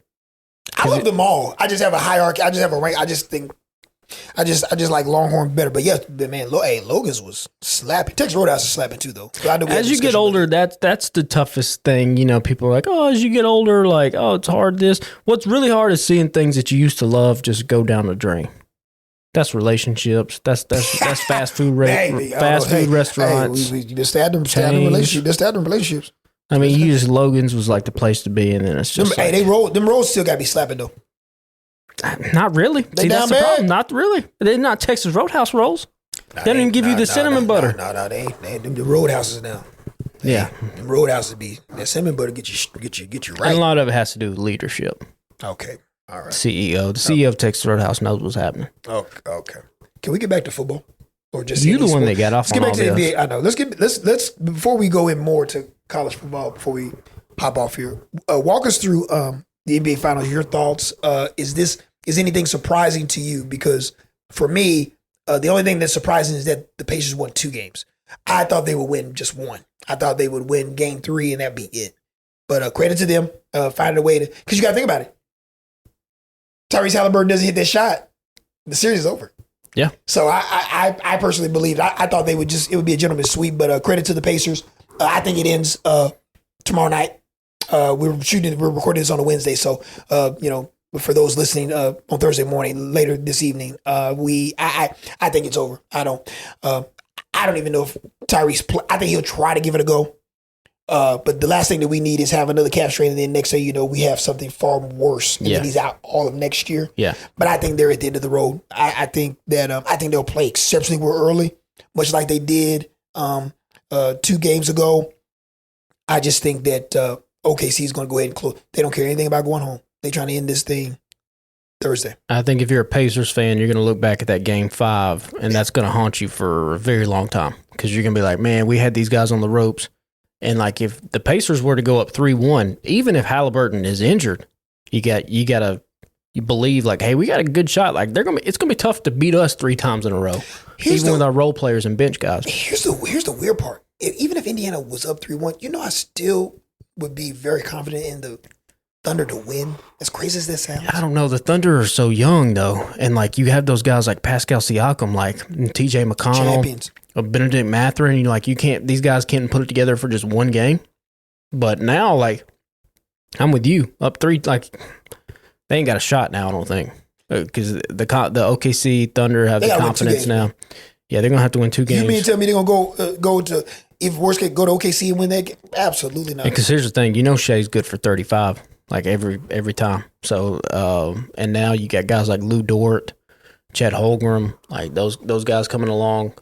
I love them all. I just have a hierarchy. I just have a rank. I just like Longhorn better. But yes, man, Logan's was slapping. Texas Roadhouse is slapping too, though. As you get older, that's the toughest thing. You know, people are like, oh, as you get older, like, oh, it's hard this. What's really hard is seeing things that you used to love just go down the drain. That's relationships. That's fast food food restaurants. Hey, you just add them relationships. I mean, you just Logan's was like the place to be, and then it's just them rolls still got to be slapping though. Not really. See, that's the problem. Not really. They're not Texas Roadhouse rolls. They don't even give you the cinnamon butter. No, they them the Roadhouses now. Yeah, them Roadhouses be that cinnamon butter get you right. And a lot of it has to do with leadership. Okay, all right. The CEO of Texas Roadhouse knows what's happening. Okay. Can we get back to football, or just you the one that got off? Let's get back to the NBA. I know. Let's before we go in more to college football. Before we hop off here, walk us through the NBA Finals. Your thoughts? Is anything surprising to you? Because for me, the only thing that's surprising is that the Pacers won 2 games. I thought they would win just one. I thought they would win game 3 and that'd be it. But credit to them, finding a way to, because you got to think about it. Tyrese Halliburton doesn't hit that shot, the series is over. Yeah. So I personally believed, I thought it would be a gentleman's sweep, but credit to the Pacers. I think it ends tomorrow night. We're recording this on a Wednesday. So, for those listening on Thursday morning, later this evening, I think it's over. I don't even know if Tyrese. I think he'll try to give it a go. But the last thing that we need is have another calf strain, and then next thing you know, we have something far worse, and then he's out all of next year. Yeah. But I think they're at the end of the road. I think that I think they'll play exceptionally well early, much like they did 2 games ago. I just think that OKC is going to go ahead and close. They don't care anything about going home. They're trying to end this thing Thursday. I think if you're a Pacers fan, you're going to look back at that game 5, and that's going to haunt you for a very long time, because you're going to be like, man, we had these guys on the ropes. And like, if the Pacers were to go up 3-1, even if Halliburton is injured, you believe like, hey, we got a good shot. Like it's going to be tough to beat us 3 times in a row, even with our role players and bench guys. Here's the weird part. Even if Indiana was up 3-1, I still would be very confident in the Thunder to win. As crazy as this sounds. I don't know. The Thunder are so young, though. And, like, you have those guys like Pascal Siakam, like TJ McConnell, champions. Benedict Mathurin. These guys can't put it together for just one game. But now, like, I'm with you. Up 3, like, they ain't got a shot now, I don't think. Because the OKC Thunder have the confidence now. Yeah, they're going to have to win 2 games. You mean to tell me they're going to go to, if worst case, go to OKC and win that game? Absolutely not. Because here's the thing. Shea's good for 35. Like every time. So and now you got guys like Lou Dort, Chet Holmgren, like those guys coming along.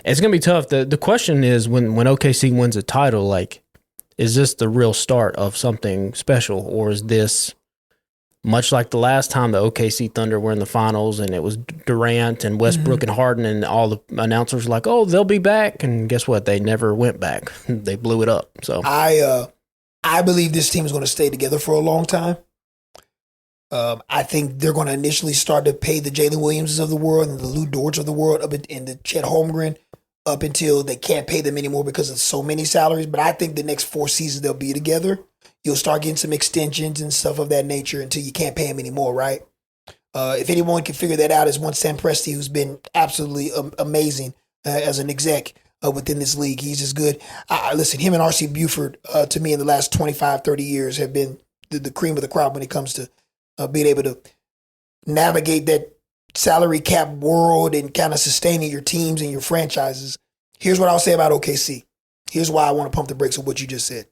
It's gonna be tough. The question is when OKC wins a title, like, is this the real start of something special, or is this much like the last time the OKC Thunder were in the finals and it was Durant and Westbrook and Harden, and all the announcers were like, oh, they'll be back, and guess what? They never went back. They blew it up. So I believe this team is going to stay together for a long time. I think they're going to initially start to pay the Jalen Williamses of the world and the Lou Dorts of the world and the Chet Holmgren up until they can't pay them anymore because of so many salaries. But I think the next 4 seasons they'll be together. You'll start getting some extensions and stuff of that nature until you can't pay them anymore, right? If anyone can figure that out, is one Sam Presti, who's been absolutely amazing as an exec within this league. He's just good. Listen, him and R.C. Buford, to me, in the last 25, 30 years have been the cream of the crop when it comes to being able to navigate that salary cap world and kind of sustaining your teams and your franchises. Here's what I'll say about OKC. Here's why I want to pump the brakes of what you just said.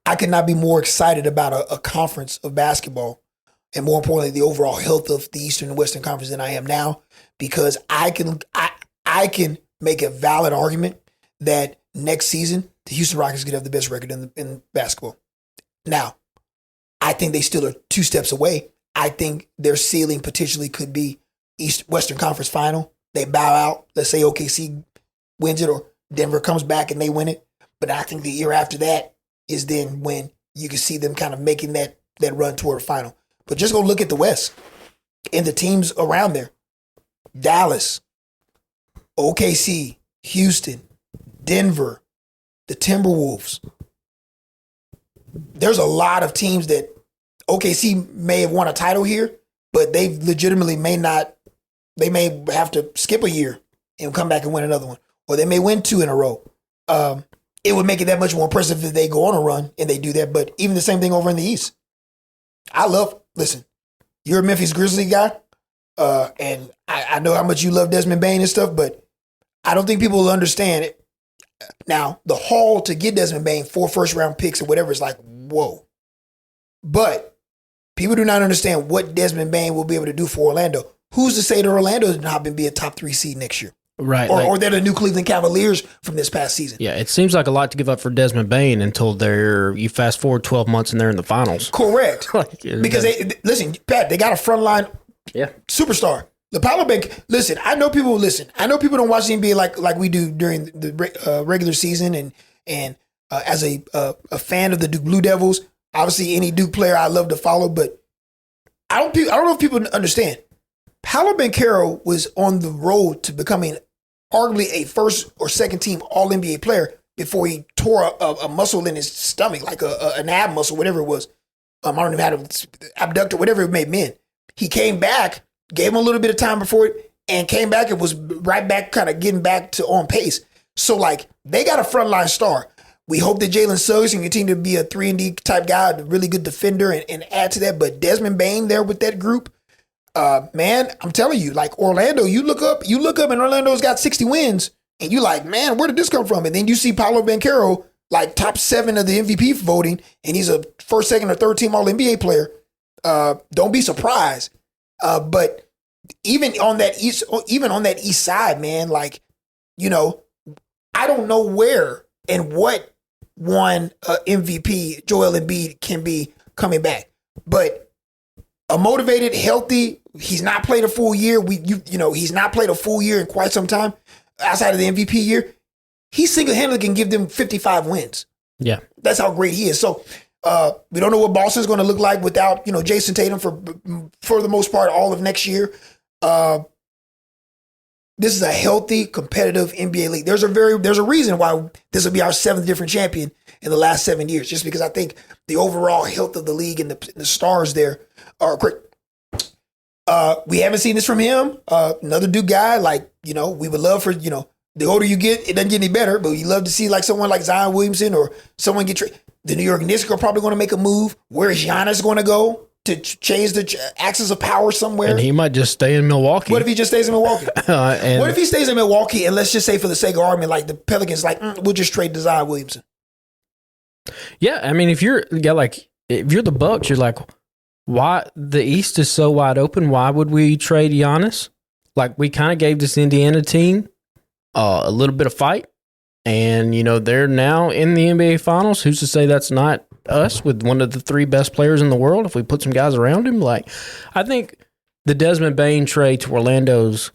I could not be more excited about a conference of basketball, and more importantly, the overall health of the Eastern and Western Conference than I am now, because I can make a valid argument that next season the Houston Rockets could have the best record in basketball. Now, I think they still are 2 steps away. I think their ceiling potentially could be Western Conference Final. They bow out. Let's say OKC wins it or Denver comes back and they win it. But I think the year after that is then when you can see them kind of making that run toward a final. But just go look at the West and the teams around there. Dallas, OKC, Houston, Denver, the Timberwolves. There's a lot of teams that OKC may have won a title here, but they legitimately may not. They may have to skip a year and come back and win another one. Or they may win 2 in a row. It would make it that much more impressive if they go on a run and they do that. But even the same thing over in the East. Listen, you're a Memphis Grizzlies guy, and I know how much you love Desmond Bane and stuff, but I don't think people will understand it. Now, the haul to get Desmond Bane 4 first-round picks or whatever is like, whoa. But people do not understand what Desmond Bane will be able to do for Orlando. Who's to say that Orlando is not going to be a top 3 seed next year? Right. Or they're the new Cleveland Cavaliers from this past season. Yeah, it seems like a lot to give up for Desmond Bane until you fast forward 12 months and they're in the finals. Correct. Because, listen, Pat, they got a frontline superstar. LaPaolo Bank, listen, I know people don't watch the NBA like we do during the regular season. And as a fan of the Duke Blue Devils, obviously any Duke player I love to follow, but I don't know if people understand. Paolo Banchero was on the road to becoming arguably a first or second team All-NBA player before he tore a muscle in his stomach, like an ab muscle, whatever it was. I don't even have an abductor, whatever it may have been. He came back, gave him a little bit of time before it, and came back and was right back, kind of getting back to on pace. So, they got a frontline star. We hope that Jalen Suggs can continue to be a 3-and-D type guy, a really good defender, and add to that. But Desmond Bane there with that group, man, I'm telling you, Orlando, you look up and Orlando's got 60 wins, and you like, man, where did this come from? And then you see Paolo Banchero, top 7 of the MVP voting, and he's a first, second, or third team All-NBA player. Don't be surprised. But even on that east side, man, I don't know where and what one MVP Joel Embiid can be coming back, but a motivated, healthy. He's not played a full year. He's not played a full year in quite some time outside of the MVP year. He single-handedly can give them 55 wins. Yeah, that's how great he is. So we don't know what Boston's going to look like without Jason Tatum for the most part all of next year. This is a healthy, competitive NBA league. There's a reason why this will be our 7th different champion in the last 7 years. Just because I think the overall health of the league and the stars there are great. We haven't seen this from him. Another Duke guy, we would love for, the older you get, it doesn't get any better, but you love to see someone like Zion Williamson or someone get traded. The New York Knicks are probably going to make a move. Where is Giannis going to go to change the axis of power somewhere? And he might just stay in Milwaukee. What if he just stays in Milwaukee? What if he stays in Milwaukee and let's just say for the sake of argument, the Pelicans, we'll just trade to Zion Williamson? Yeah, I mean, if you're the Bucks, you're like, why the East is so wide open? Why would we trade Giannis? We kind of gave this Indiana team a little bit of fight, and they're now in the NBA Finals. Who's to say that's not us with one of the 3 best players in the world if we put some guys around him? I think the Desmond Bane trade to Orlando's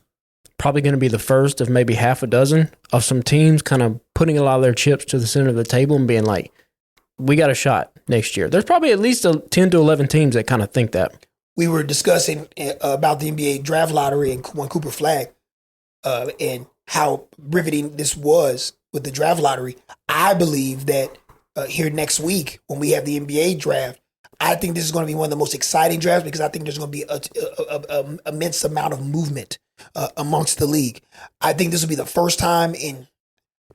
probably going to be the first of maybe half a dozen of some teams kind of putting a lot of their chips to the center of the table and being like, we got a shot next year. There's probably at least 10 to 11 teams that kind of think that. We were discussing about the NBA draft lottery and when Cooper flagged and how riveting this was with the draft lottery. I believe that here next week when we have the NBA draft, I think this is going to be one of the most exciting drafts because I think there's going to be an immense amount of movement amongst the league. I think this will be the first time in,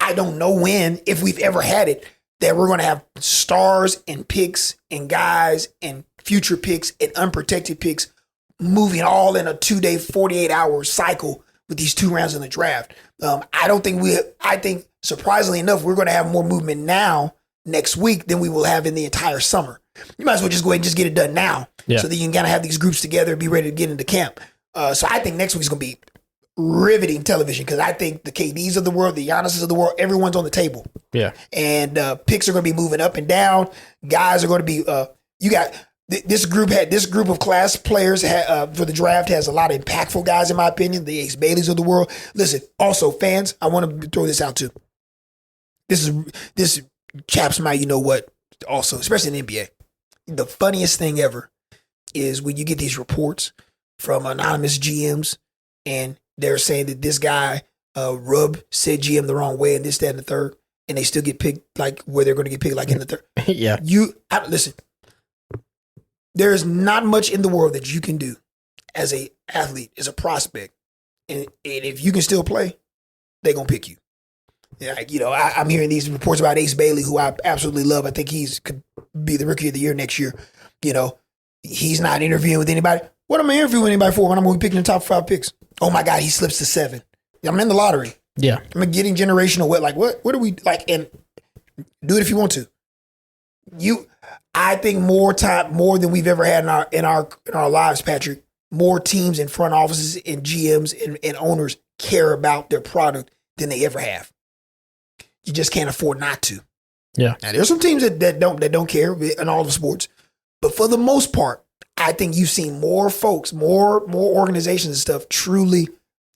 I don't know when, if we've ever had it, that we're going to have stars and picks and guys and future picks and unprotected picks moving all in a 2-day, 48-hour cycle with these 2 rounds in the draft. I think surprisingly enough, we're going to have more movement now next week than we will have in the entire summer. You might as well just go ahead and just get it done now. So that you can kind of have these groups together and be ready to get into camp. So I think next week's going to be riveting television because I think the KDs of the world, the Giannis's of the world, everyone's on the table. Yeah. And picks are going to be moving up and down. Guys are going to be, you got this group of class players for the draft has a lot of impactful guys, in my opinion, the Ace Baileys of the world. Listen, also fans, I want to throw this out too. This chaps my, you know what, also, especially in the NBA. The funniest thing ever is when you get these reports from anonymous GMs and they're saying that this guy, said GM the wrong way and this, that, and the third, and they still get picked like where they're going to get picked like in the third. Yeah. Listen, there is not much in the world that you can do as a athlete, as a prospect. And if you can still play, they're going to pick you. Yeah, I'm hearing these reports about Ace Bailey, who I absolutely love. I think could be the rookie of the year next year. He's not interviewing with anybody. What am I interviewing with anybody for when I'm going to be picking the top 5 picks? Oh my God, he slips to 7. I'm in the lottery. Yeah. I'm getting generational. What are we like? And do it if you want to. I think more than we've ever had in our lives, Patrick. More teams and front offices and GMs and owners care about their product than they ever have. You just can't afford not to. Yeah. Now there's some teams that don't care in all the sports, but for the most part, I think you've seen more folks, more organizations and stuff truly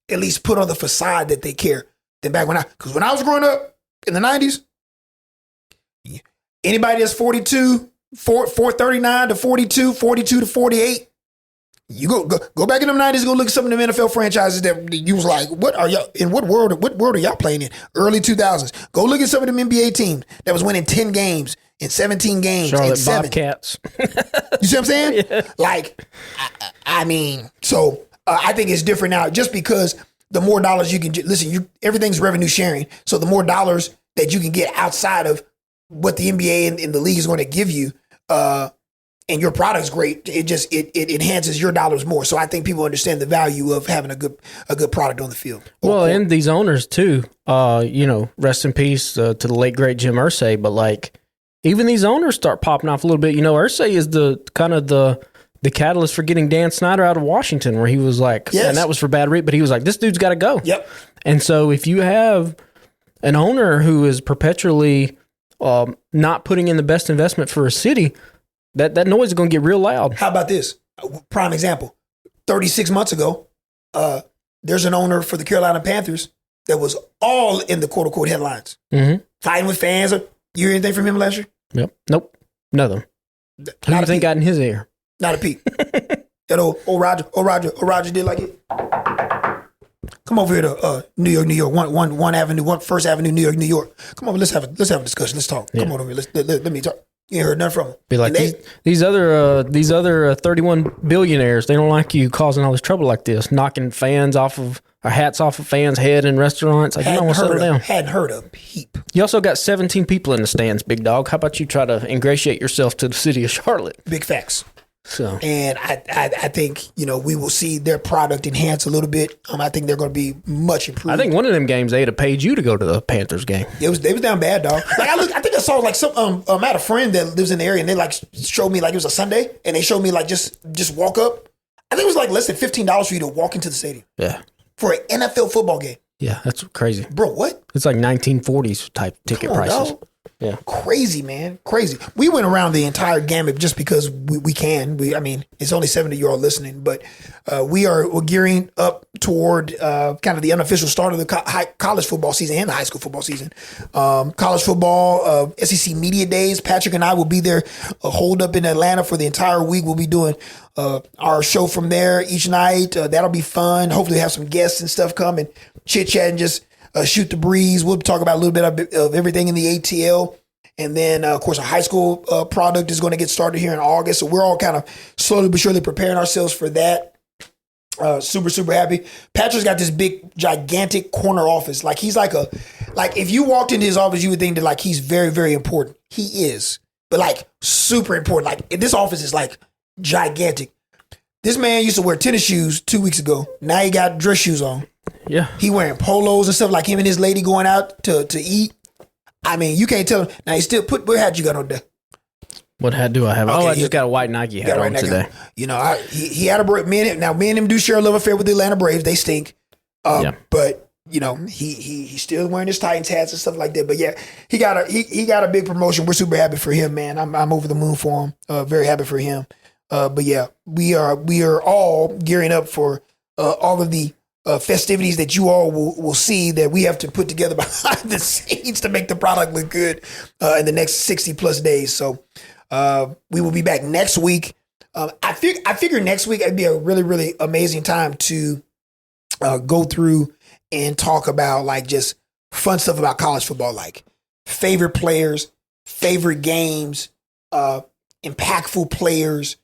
at least put on the facade that they care than back because when I was growing up in the 90s, anybody that's 439 to 42 to 48, you go back in them 90s, go look at some of them NFL franchises that you was like, what are y'all, in what world are y'all playing in? Early 2000s. Go look at some of them NBA teams that was winning 10 games in 17 games. Charlotte Bobcats. You see what I'm saying? Yeah. Like, I mean, so I think it's different now just because the more dollars you can, listen, everything's revenue sharing. So the more dollars that you can get outside of what the NBA and the league is going to give you, and your product's great, it enhances your dollars more. So I think people understand the value of having a good product on the field. Well, and these owners too, rest in peace to the late great Jim Irsay, but like even these owners start popping off a little bit. Irsay is the kind of the catalyst for getting Dan Snyder out of Washington, where he was like, yes. And that was for bad reason, but he was like, this dude's got to go. Yep. And so if you have an owner who is perpetually not putting in the best investment for a city, that noise is going to get real loud. How about this? Prime example. 36 months ago, there's an owner for the Carolina Panthers that was all in the quote-unquote headlines. Mm-hmm. Fighting with fans. You hear anything from him last year? Yep. Nope. Nothing. Who do you think got in his ear? Not a peep. That old Roger did like it. Come over here to New York, one Avenue, First Avenue, New York. Come over, let's have a discussion. Let's talk. Yeah. Come on over here. Let me talk. You ain't heard nothing from them. Be like these other 31 billionaires. They don't like you causing all this trouble like this, knocking hats off of fans' head in restaurants. Like, you don't want to settle down. Hadn't heard a peep. You also got 17 people in the stands, big dog. How about you try to ingratiate yourself to the city of Charlotte? Big facts. So, and I think we will see their product enhance a little bit. I think they're going to be much improved. I think one of them games they'd have paid you to go to the Panthers game. They was down bad, dog. Like I think I saw like some. I had a friend that lives in the area, and they like showed me like it was a Sunday, and they showed me like just walk up. I think it was like less than $15 for you to walk into the stadium. Yeah, for an NFL football game. Yeah, that's crazy, bro. What? It's like 1940s type ticket prices. Dog. Yeah, crazy, man, crazy. We went around the entire gamut just because we can. It's only 70 of you all listening, but we're gearing up toward kind of the unofficial start of the college football season and the high school football season. College football, SEC Media Days. Patrick and I will be there, holed up in Atlanta for the entire week. We'll be doing our show from there each night. That'll be fun. Hopefully, have some guests and stuff come and chit chat and just. Shoot the breeze. We'll talk about a little bit of everything in the ATL. And then, of course, a high school product is going to get started here in August. So we're all kind of slowly but surely preparing ourselves for that. Super, super happy. Patrick's got this big, gigantic corner office. Like he's like if you walked into his office, you would think that like he's very, very important. He is. But like super important. Like this office is like gigantic. This man used to wear tennis shoes 2 weeks ago. Now he got dress shoes on. Yeah. He wearing polos and stuff, like him and his lady going out to eat. I mean, you can't tell him. Now, he still what hat you got on there? What hat do I have? Okay, I just got a white Nike hat on today. You know, he had a break. Me and him do share a love affair with the Atlanta Braves. They stink. But you know, he's still wearing his Titans hats and stuff like that. But yeah, he got a big promotion. We're super happy for him, man. I'm over the moon for him. Very happy for him. But yeah, we are all gearing up for all of the festivities that you all will see that we have to put together behind the scenes to make the product look good in the next 60 plus days. So we will be back next week. I figure next week it'd be a really, really amazing time to go through and talk about like just fun stuff about college football, like favorite players, favorite games, impactful players.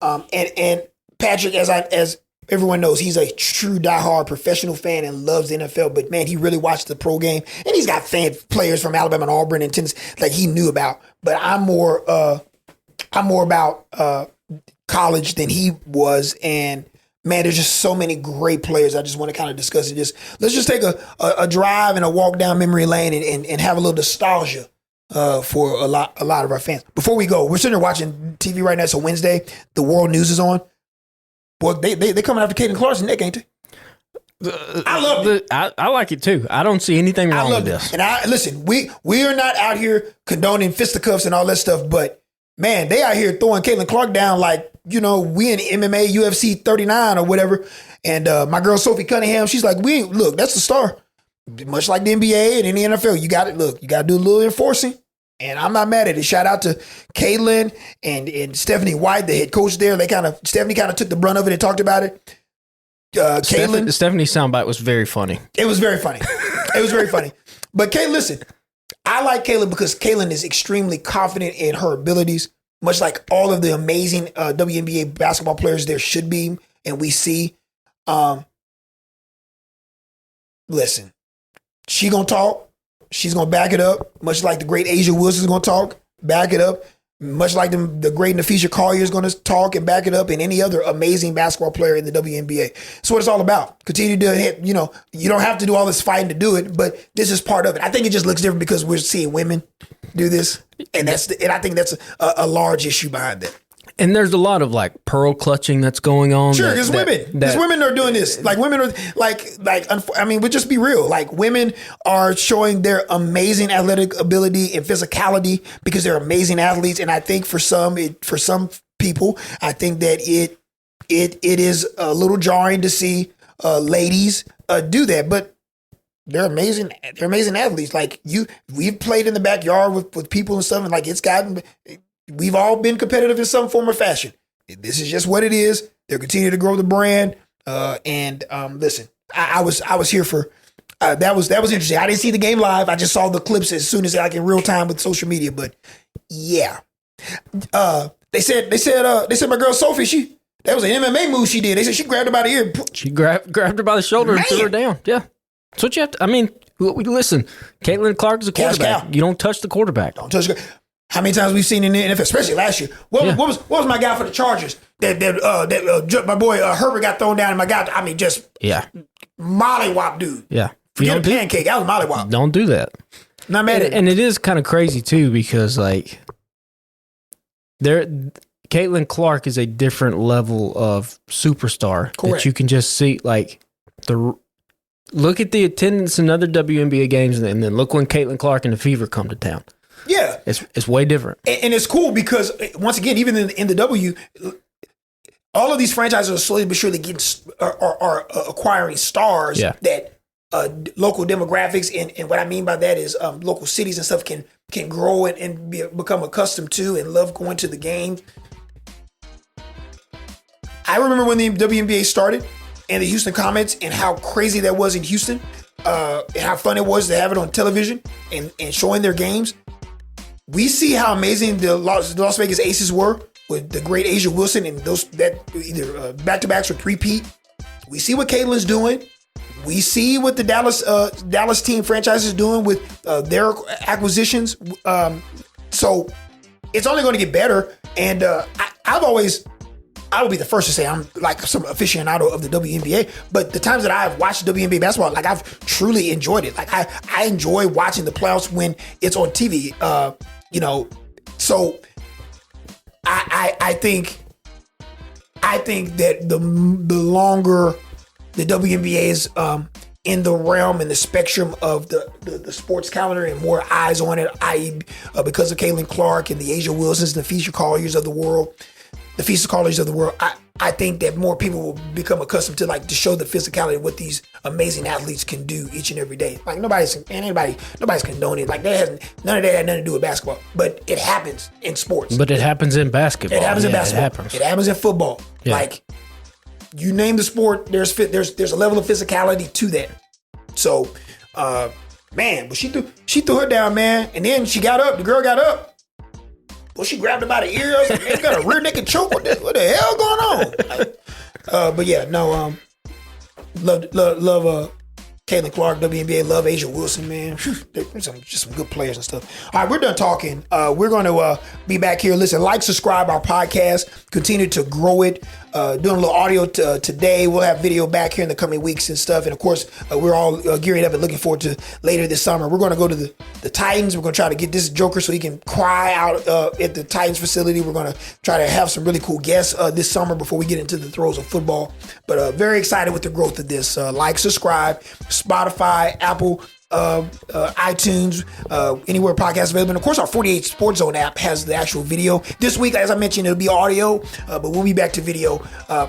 And Patrick, as everyone knows, he's a true diehard professional fan and loves the NFL. But man, he really watched the pro game, and he's got players from Alabama and Auburn and Tennessee like he knew about. But I'm more about college than he was, and man, there's just so many great players. I just want to kind of discuss it. Let's just take a drive and a walk down memory lane and have a little nostalgia for a lot of our fans. Before we go, we're sitting there watching TV right now. So Wednesday, the World News is on. Boy, they coming after Caden Clark's neck, ain't they? I love it. I like it too. I don't see anything wrong with this. And listen, we are not out here condoning fisticuffs and all that stuff, but man, they out here throwing Caitlin Clark down like, you know, we in MMA UFC 39 or whatever. And my girl Sophie Cunningham, she's like, look, that's the star. Much like the NBA and in the NFL, you got to do a little enforcing. And I'm not mad at it. Shout out to Caitlin and Stephanie White, the head coach there. Stephanie kind of took the brunt of it and talked about it. Caitlin. Stephanie's soundbite was very funny. It was very funny. But Caitlin, listen, I like Caitlin because Caitlin is extremely confident in her abilities, much like all of the amazing WNBA basketball players there should be, and we see. Listen, she gonna talk. She's gonna back it up, much like the great Asia Wilson's gonna talk, back it up. Much like the great Nafisha Collier is going to talk and back it up, and any other amazing basketball player in the WNBA. That's what it's all about. Continue to hit, you know, you don't have to do all this fighting to do it, but this is part of it. I think it just looks different because we're seeing women do this, and I think that's a large issue behind that. And there's a lot of like pearl clutching that's going on. Sure, there's women. There's women are doing this. Like women are I mean, we'll just be real. Like women are showing their amazing athletic ability and physicality because they're amazing athletes. And I think for some people, I think that it is a little jarring to see ladies do that. But they're amazing. They're amazing athletes. Like we've played in the backyard with people and stuff, and like we've all been competitive in some form or fashion. This is just what it is. They're continuing to grow the brand. Listen, I was here for that was interesting. I didn't see the game live. I just saw the clips as soon as like in real time with social media. But yeah, they said my girl Sophie, that was an MMA move she did. They said she grabbed her by the ear. She grabbed her by the shoulder and threw her down. Yeah, that's what you have to. I mean, listen, Caitlin Clark is a quarterback. You don't touch the quarterback. Don't touch the. How many times we've seen in the NFL, especially last year? What was my guy for the Chargers? That my boy Herbert got thrown down, and my guy, I mean, just mollywop dude. Yeah, forget a pancake. That was mollywop. Don't do that. Not mad at it. And it is kind of crazy too because like Caitlin Clark is a different level of superstar that you can just see. Like look at the attendance in other WNBA games, and then look when Caitlin Clark and the Fever come to town. Yeah, it's way different, and it's cool because once again, even in the W, all of these franchises are slowly but surely are acquiring stars that local demographics and what I mean by that is local cities and stuff can grow and become accustomed to and love going to the game. I remember when the WNBA started and the Houston Comets and how crazy that was in Houston, and how fun it was to have it on television and showing their games. We see how amazing the Las Vegas Aces were with the great Asia Wilson and those that either back-to-backs or three-peat. We see what Caitlin's doing. We see what the Dallas team franchise is doing with their acquisitions. So it's only going to get better. And I've always I would be the first to say I'm like some aficionado of the WNBA, but the times that I've watched WNBA basketball, like I've truly enjoyed it. Like I enjoy watching the playoffs when it's on TV. So I think that the longer the WNBA is in the realm and the spectrum of the sports calendar and more eyes on it, i.e. Because of Caitlin Clark and the Asia Wilsons, the Feature Colliers of the world, I think that more people will become accustomed to to show the physicality of what these amazing athletes can do each and every day. Like nobody's condoning it. Like none of that had nothing to do with basketball, but it happens in sports. But it happens in basketball. It happens in basketball. It happens in football. Yeah. Like you name the sport, there's a level of physicality to that. So, man, but she threw her down, man, and then she got up. The girl got up. Well, she grabbed him by the ear. I was like, man, you got a rear naked choke. What the hell going on? But yeah, no, love Caitlin Clark, WNBA, love Asia Wilson, man. There's just some good players and stuff. All right, we're done talking. We're going to be back here. Listen, subscribe our podcast, continue to grow it. Doing a little audio today. We'll have video back here in the coming weeks and stuff. And of course, we're all gearing up and looking forward to later this summer. We're going to go to the Titans. We're going to try to get this Joker so he can cry out at the Titans facility. We're going to try to have some really cool guests this summer before we get into the throes of football. But very excited with the growth of this. Subscribe, Spotify, Apple, iTunes, anywhere podcasts available. And of course, our 48 Sports Zone app has the actual video. This week, as I mentioned, it'll be audio, but we'll be back to video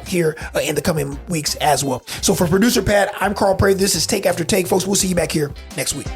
here in the coming weeks as well. So for producer Pat, I'm Carl Prather. This is Take After Take, folks. We'll see you back here next week.